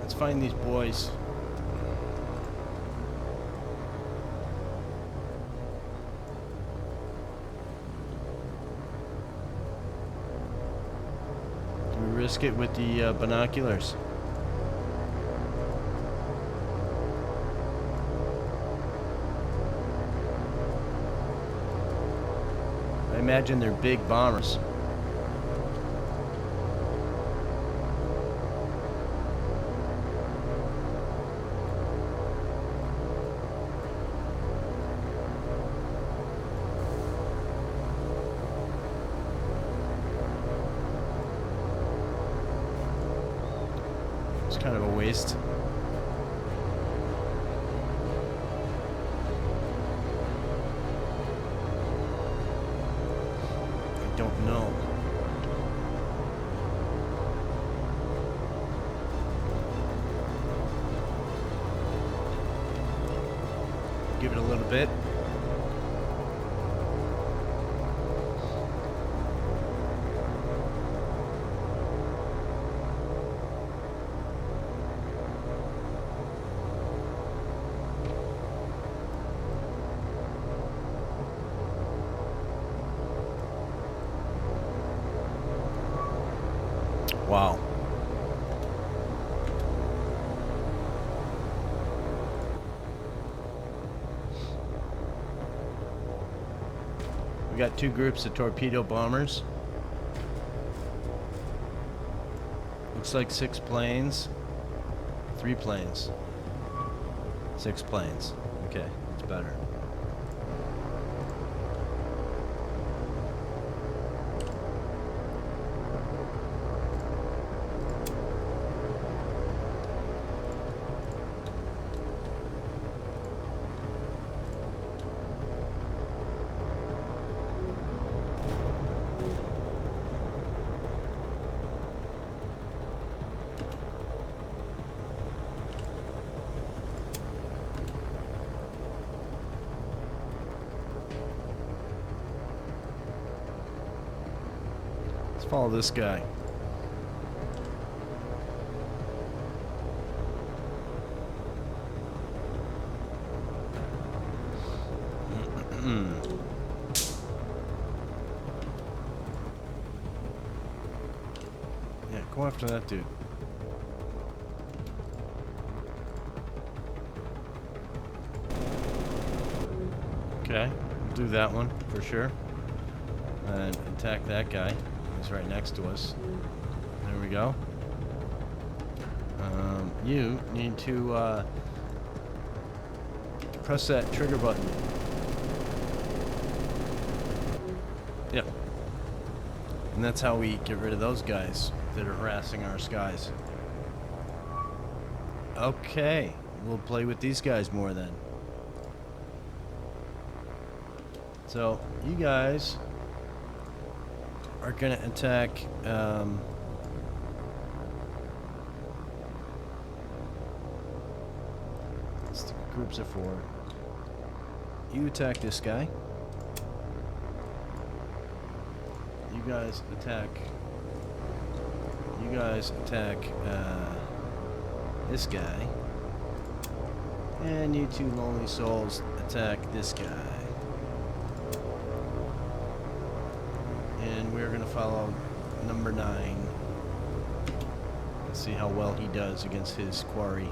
Let's find these boys. Do we risk it with the binoculars? I imagine they're big bombers. It's kind of a waste. I don't know. Give it a little bit. Wow. We got two groups of torpedo bombers. Looks like 6 planes. 3 planes. 6 planes. Okay, it's better. Let's follow this guy. Yeah, go after that dude. Okay, we'll do that one for sure. And attack that guy He's right next to us. There we go. You need to press that trigger button. Yep. And that's how we get rid of those guys that are harassing our skies. Okay, we'll play with these guys more then. So, you guys are gonna attack, groups of 4. You attack this guy. You guys attack this guy. And you two lonely souls attack this guy. And we're gonna follow number 9. Let's see how well he does against his quarry.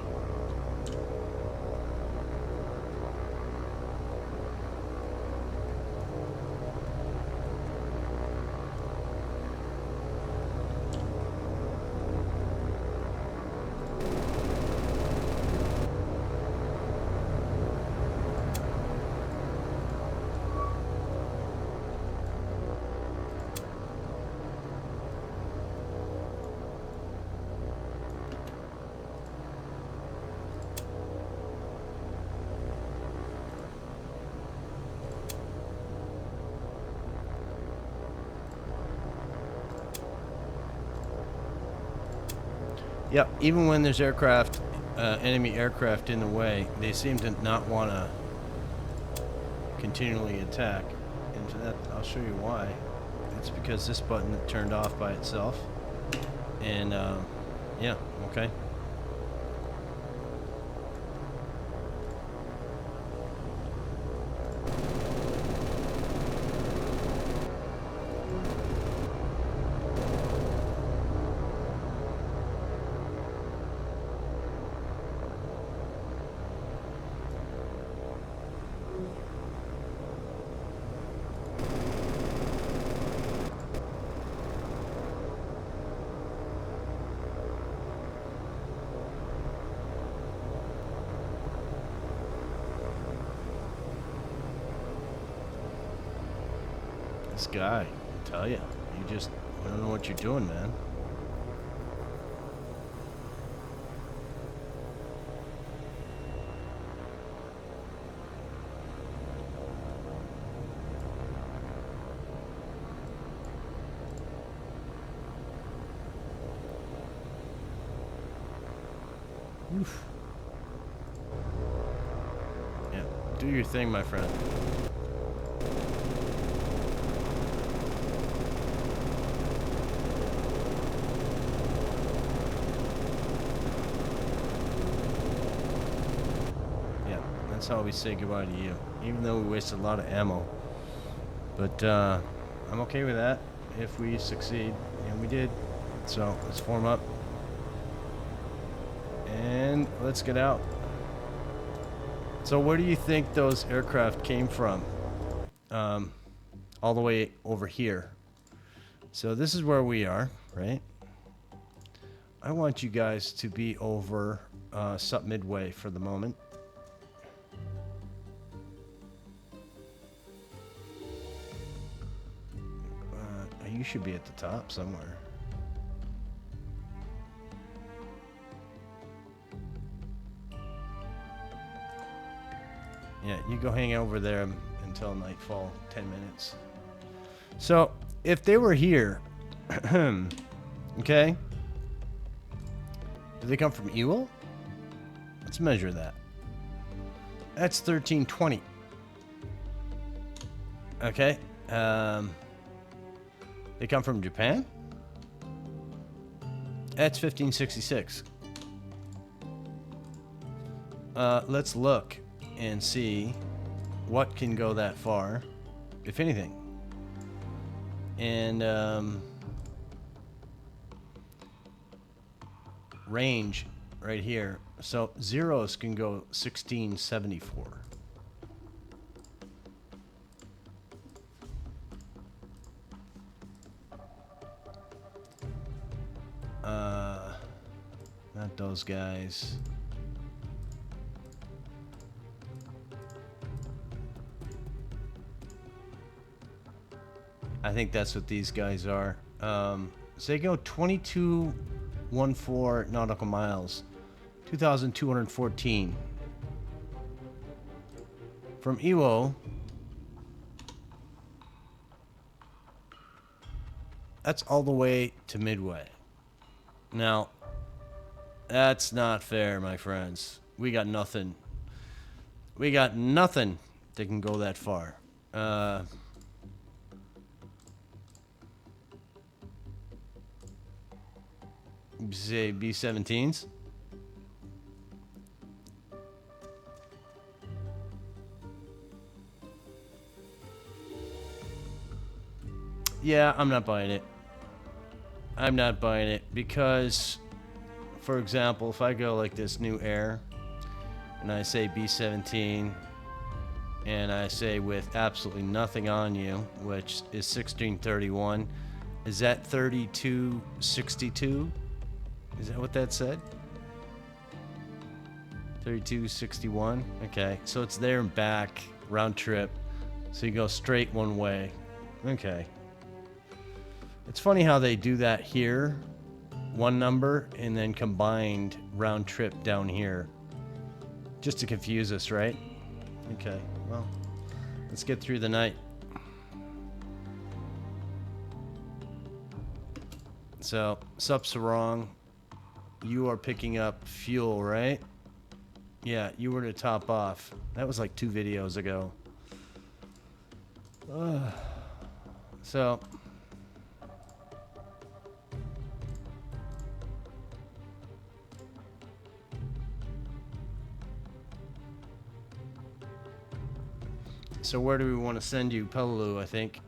Yep, even when there's aircraft, enemy aircraft in the way, they seem to not want to continually attack. And for that, I'll show you why. It's because this button turned off by itself. And, yeah, okay. This guy, I tell you, I don't know what you're doing, man. Oof. Yeah, do your thing, my friend. That's how we say goodbye to you, even though we wasted a lot of ammo. But I'm okay with that if we succeed, and we did. So let's form up and let's get out. So where do you think those aircraft came from? All the way over here. So this is where we are, right? I want you guys to be over Sup Midway for the moment. You should be at the top somewhere. Yeah, you go hang over there until nightfall, 10 minutes. So, if they were here, okay? Do they come from Ewell? Let's measure that. That's 1320. Okay. They come from Japan? That's 1566. Let's look and see what can go that far, if anything. And range right here. So zeros can go 1674. Not those guys. I think that's what these guys are. So they go 2214 nautical miles. 2,214. From Iwo, that's all the way to Midway. Now, that's not fair, my friends. We got nothing. We got nothing that can go that far. Say B-17s. Yeah, I'm not buying it. I'm not buying it because, for example, if I go like this new air and I say B-17 and I say with absolutely nothing on you, which is 1631, is that 3262? Is that what that said? 3261? Okay, so it's there and back, round trip. So you go straight one way. Okay. It's funny how they do that here, one number, and then combined round trip down here. Just to confuse us, right? Okay, well, let's get through the night. So, sup Sarong, you are picking up fuel, right? Yeah, you were to top off. That was like 2 videos ago. So... So where do we want to send you? Peleliu, I think.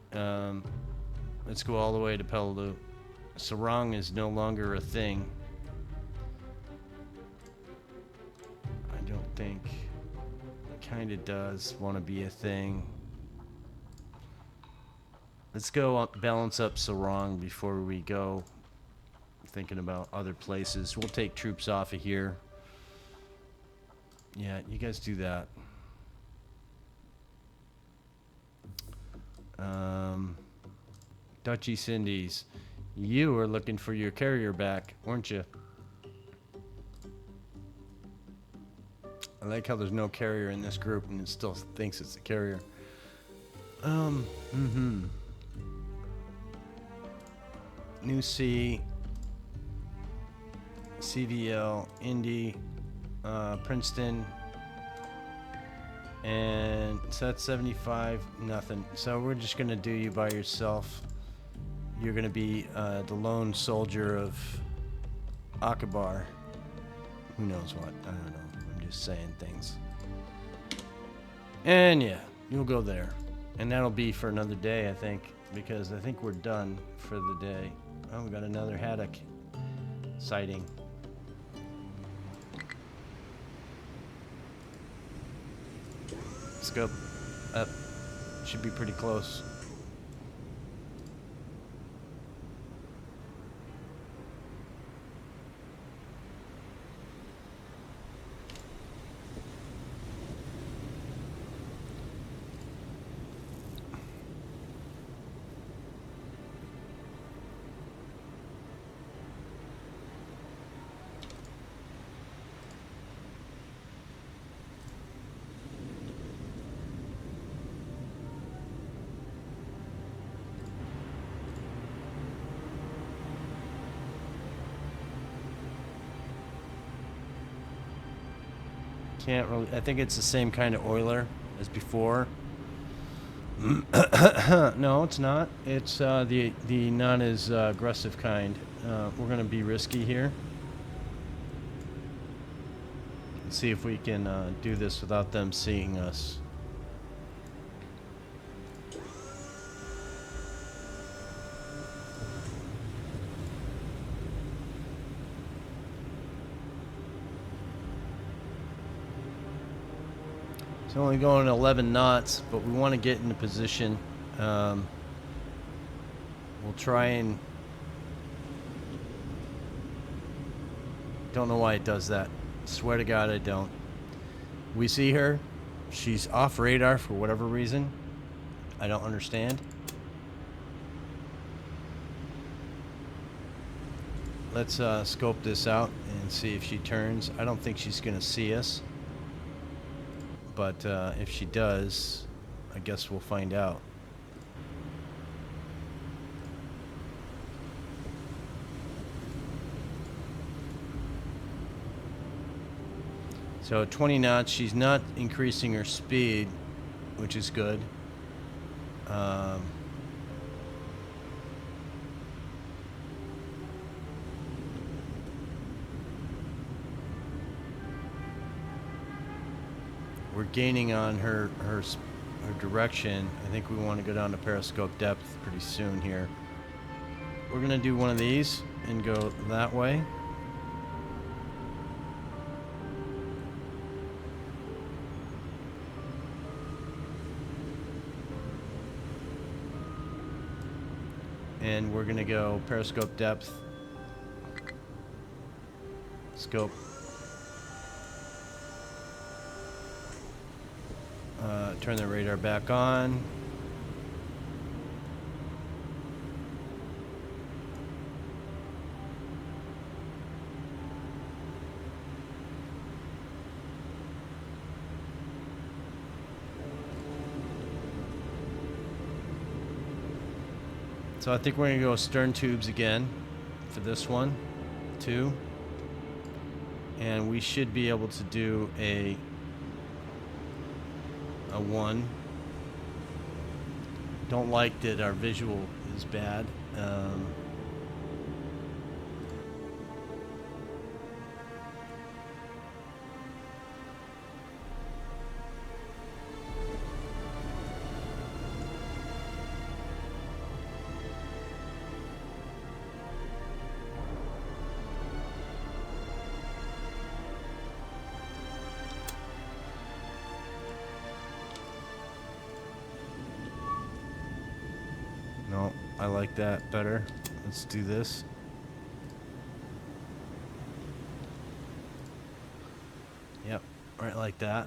Let's go all the way to Peleliu. Sarong is no longer a thing. I don't think. It kind of does want to be a thing. Let's go up, balance up Sarong before we go thinking about other places. We'll take troops off of here. Yeah, you guys do that. Dutch East Indies, you were looking for your carrier back, weren't you? I like how there's no carrier in this group and it still thinks it's a carrier. New Sea, CVL, Indy, Princeton, and so that's 75, nothing. So we're just gonna do you by yourself. You're gonna be the lone soldier of Akabar. Who knows what? I don't know. I'm just saying things. And yeah, you'll go there. And that'll be for another day, I think, because I think we're done for the day. Oh, we got another haddock sighting. Let's go up. Should be pretty close. Can't really. I think it's the same kind of oiler as before. No, it's not. It's the not as aggressive kind. We're gonna be risky here. Let's see if we can do this without them seeing us. It's only going 11 knots, but we want to get into position. We'll try and Don't know why it does that. Swear to God, I don't. We see her. She's off radar for whatever reason. I don't understand. Let's scope this out and see if she turns. I don't think she's going to see us. But if she does, I guess we'll find out. So at 20 knots, she's not increasing her speed, which is good. We're gaining on her direction. I think we want to go down to periscope depth pretty soon here. We're gonna do one of these and go that way. And we're gonna go periscope depth, scope, turn the radar back on. So I think we're gonna go stern tubes again for this one, 2. And we should be able to do a 1. Don't like that our visual is bad. No, I like that better. Let's do this. Yep, right like that.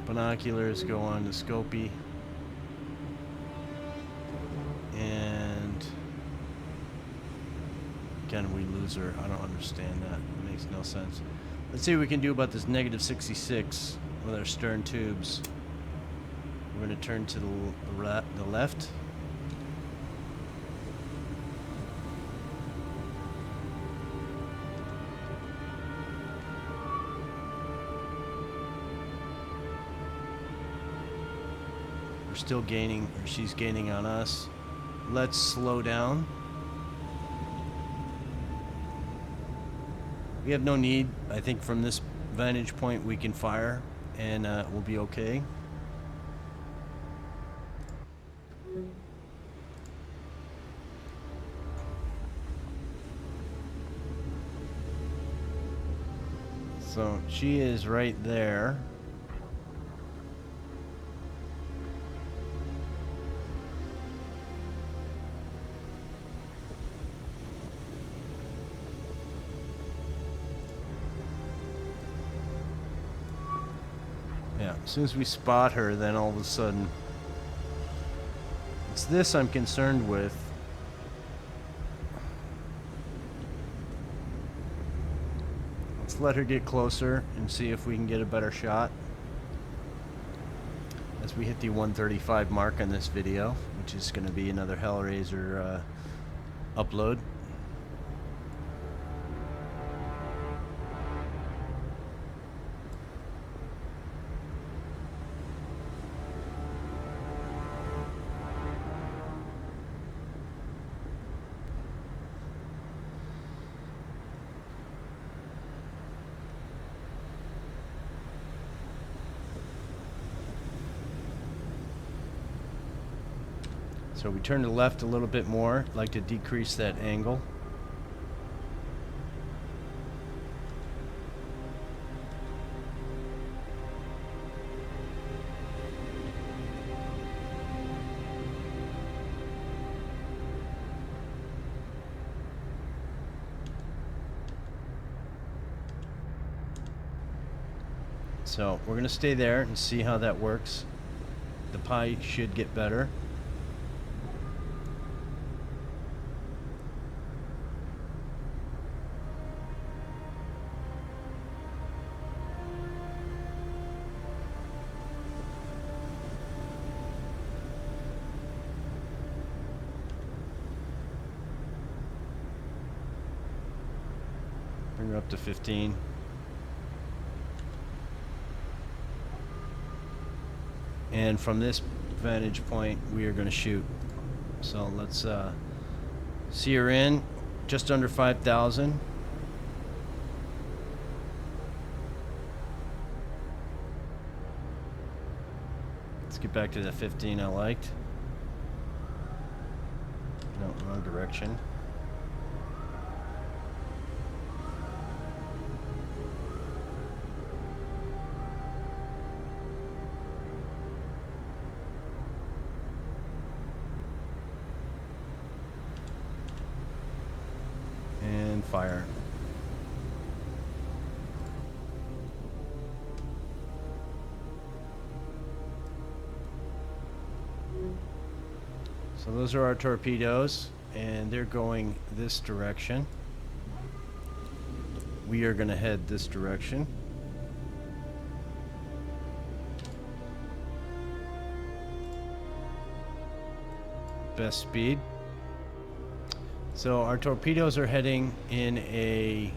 Binoculars go on to Scopy. And again, we lose her. I don't understand that. It makes no sense. Let's see what we can do about this -66 with our stern tubes. We're going to turn to the left. We're still gaining, or she's gaining on us. Let's slow down. We have no need. I think from this vantage point we can fire and we'll be okay. So she is right there. Yeah, as soon as we spot her, then all of a sudden, it's this I'm concerned with. Let's let her get closer and see if we can get a better shot as we hit the 135 mark on this video, which is going to be another Hellraiser upload. So we turn to the left a little bit more, like to decrease that angle. So we're going to stay there and see how that works. The pie should get better. Bring her up to 15. And from this vantage point, we are going to shoot. So let's see her in just under 5,000. Let's get back to the 15 I liked. No, wrong direction. And fire. So those are our torpedoes, and they're going this direction. We are going to head this direction. Best speed. So our torpedoes are heading in a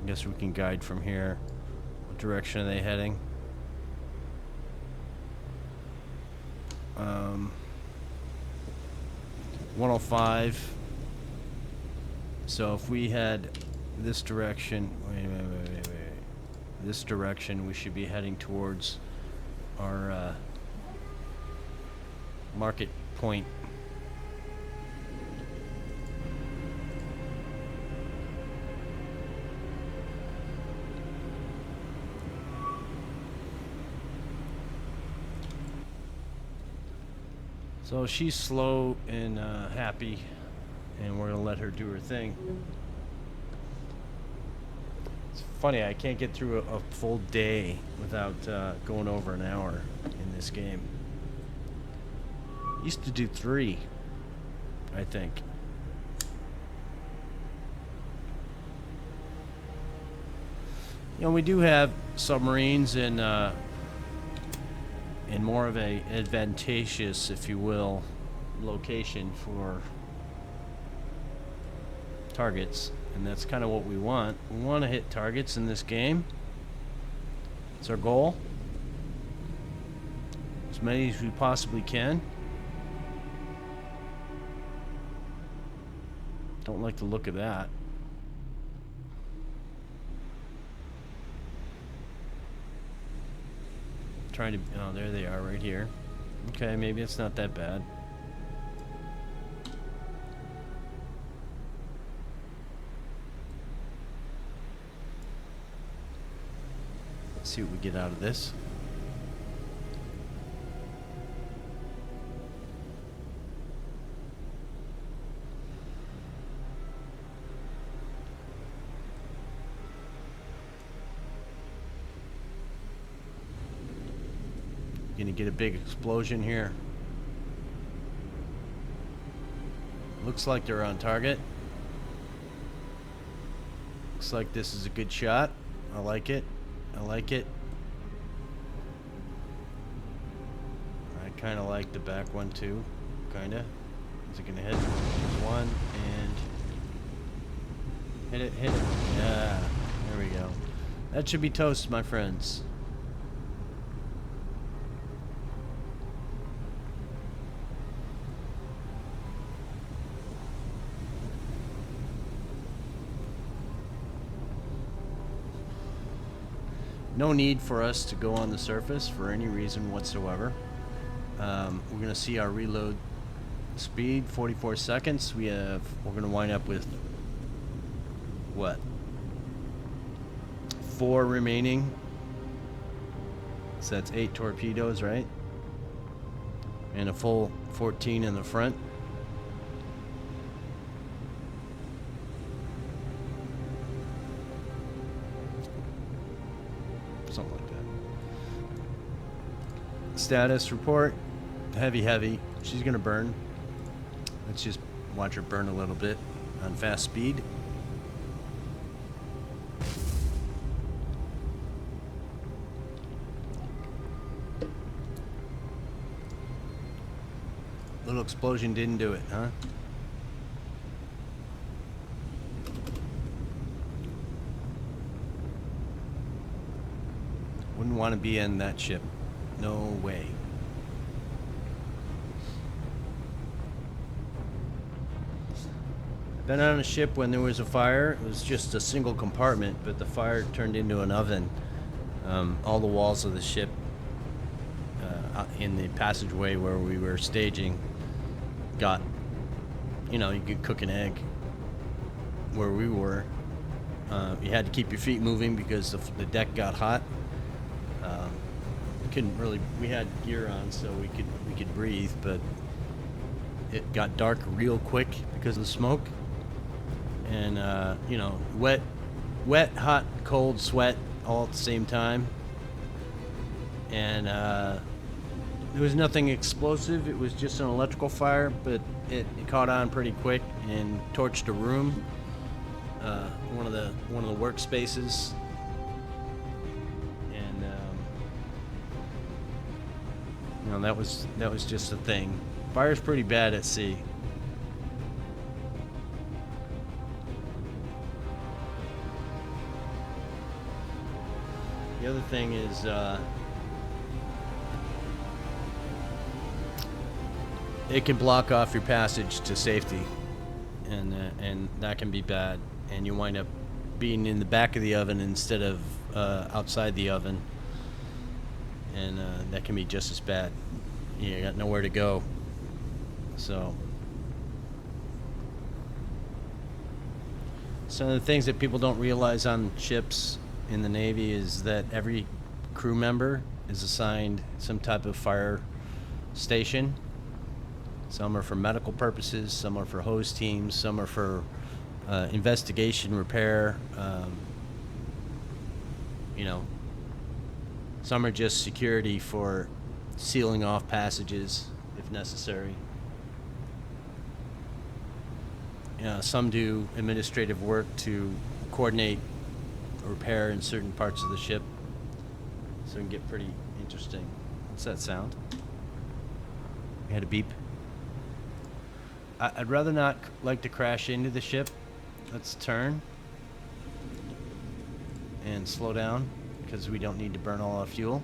I guess we can guide from here. What direction are they heading? 105. So if we had this direction, wait. This direction, we should be heading towards our market point. So she's slow and happy, and we're gonna let her do her thing. It's funny, I can't get through a full day without going over an hour in this game. Used to do 3, I think. You know, we do have submarines in more of a advantageous, if you will, location for targets, and that's kind of what we want. We want to hit targets in this game. It's our goal. As many as we possibly can. Don't like the look of that. Trying to, oh, there they are right here. Okay, maybe it's not that bad. Let's see what we get out of this. Gonna get a big explosion here. Looks like they're on target. Looks like this is a good shot. I like it. I like it. I kind of like the back one too. Kinda. Is it gonna hit? There's one and hit it, hit it. Yeah, there we go. That should be toast, my friends. No need for us to go on the surface for any reason whatsoever. We're going to see our reload speed, 44 seconds. We're going to wind up with what? 4 remaining. So that's 8 torpedoes, right? And a full 14 in the front. status report. Heavy, heavy. She's gonna burn. Let's just watch her burn a little bit on fast speed. Little explosion didn't do it, huh? Wouldn't want to be in that ship. No way. Been on a ship when there was a fire. It was just a single compartment, but the fire turned into an oven. All the walls of the ship in the passageway where we were staging got, you know, you could cook an egg where we were. You had to keep your feet moving because the deck got hot. Couldn't really, we had gear on so we could breathe, but it got dark real quick because of the smoke. And you know, wet, hot, cold, sweat all at the same time. And there was nothing explosive. It was just an electrical fire, but it caught on pretty quick and torched a room, one of the workspaces. And you know, that was just a thing. Fire's pretty bad at sea. The other thing is it can block off your passage to safety, and that can be bad, and you wind up being in the back of the oven instead of outside the oven, and that can be just as bad. You got nowhere to go. So some of the things that people don't realize on ships in the Navy is that every crew member is assigned some type of fire station. Some are for medical purposes, some are for hose teams, some are for investigation, repair, you know, some are just security for sealing off passages if necessary. You know, some do administrative work to coordinate repair in certain parts of the ship, so it can get pretty interesting. What's that sound? We had a beep. I'd rather not like to crash into the ship. Let's turn and slow down because we don't need to burn all our fuel.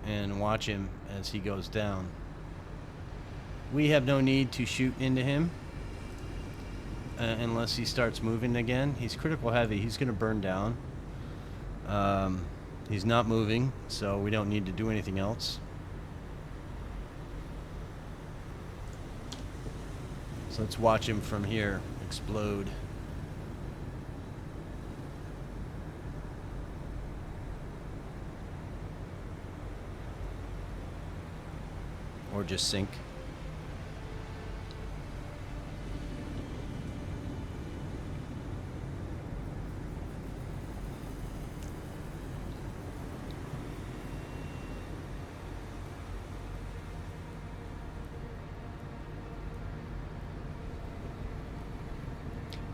And watch him as he goes down. We have no need to shoot into him unless he starts moving again. He's critical heavy. He's going to burn down. He's not moving, so we don't need to do anything else. So let's watch him from here explode. Or just sink.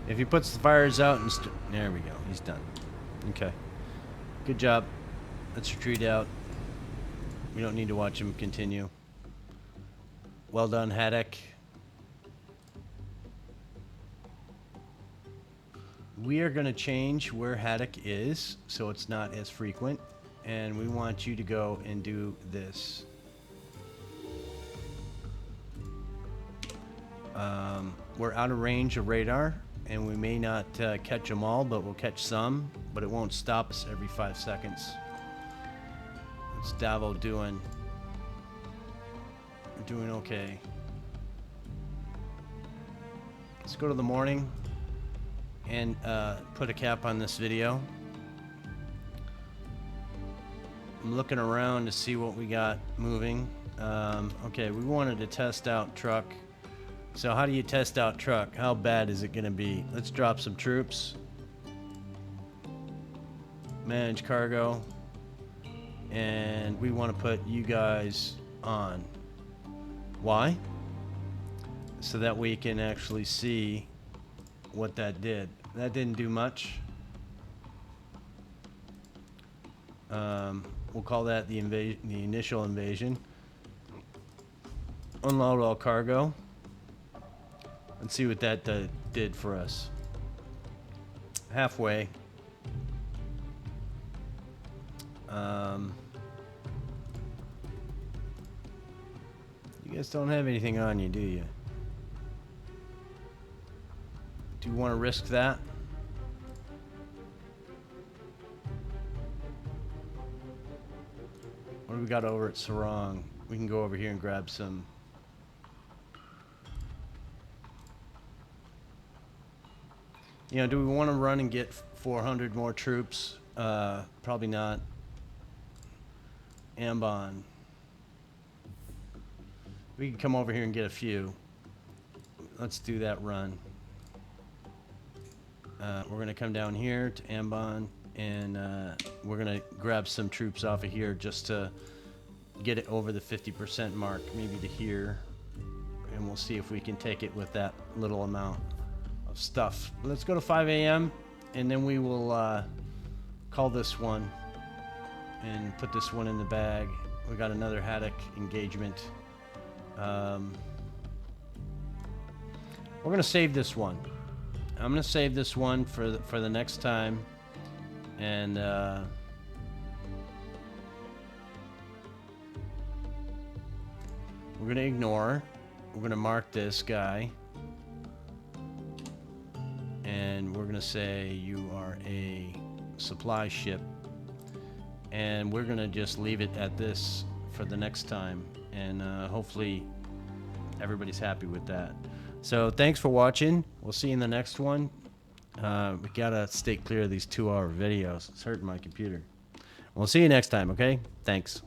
If he puts the fires out and there we go, he's done. Okay, good job. Let's retreat out. We don't need to watch him continue. Well done, Haddock. We are going to change where Haddock is so it's not as frequent, and we want you to go and do this. We're out of range of radar, and we may not catch them all, but we'll catch some, but it won't stop us every 5 seconds. What's Davo doing? We're doing okay. Let's go to the morning and put a cap on this video. I'm looking around to see what we got moving. Okay, we wanted to test out truck. So how do you test out truck? How bad is it going to be? Let's drop some troops. manage cargo, and we want to put you guys on. Why? So that we can actually see what that did. That didn't do much. We'll call that the initial invasion. Unload all cargo. Let's see what that did for us. Halfway. You guys don't have anything on you, do you? Do you want to risk that? What do we got over at Sarong? We can go over here and grab some. You know, do we want to run and get 400 more troops? Probably not. Ambon. We can come over here and get a few. Let's do that run. We're going to come down here to Ambon, and we're going to grab some troops off of here just to get it over the 50% mark, maybe to here. And we'll see if we can take it with that little amount of stuff. Let's go to 5 a.m. and then we will call this one and put this one in the bag. We got another haddock engagement. We're gonna save this one. I'm gonna save this one for the next time, and we're gonna ignore. We're gonna mark this guy, and we're gonna say you are a supply ship, and we're gonna just leave it at this for the next time, and hopefully everybody's happy with that. So thanks for watching. We'll see you in the next one. We gotta stay clear of these 2-hour videos. It's hurting my computer. We'll see you next time, okay? Thanks.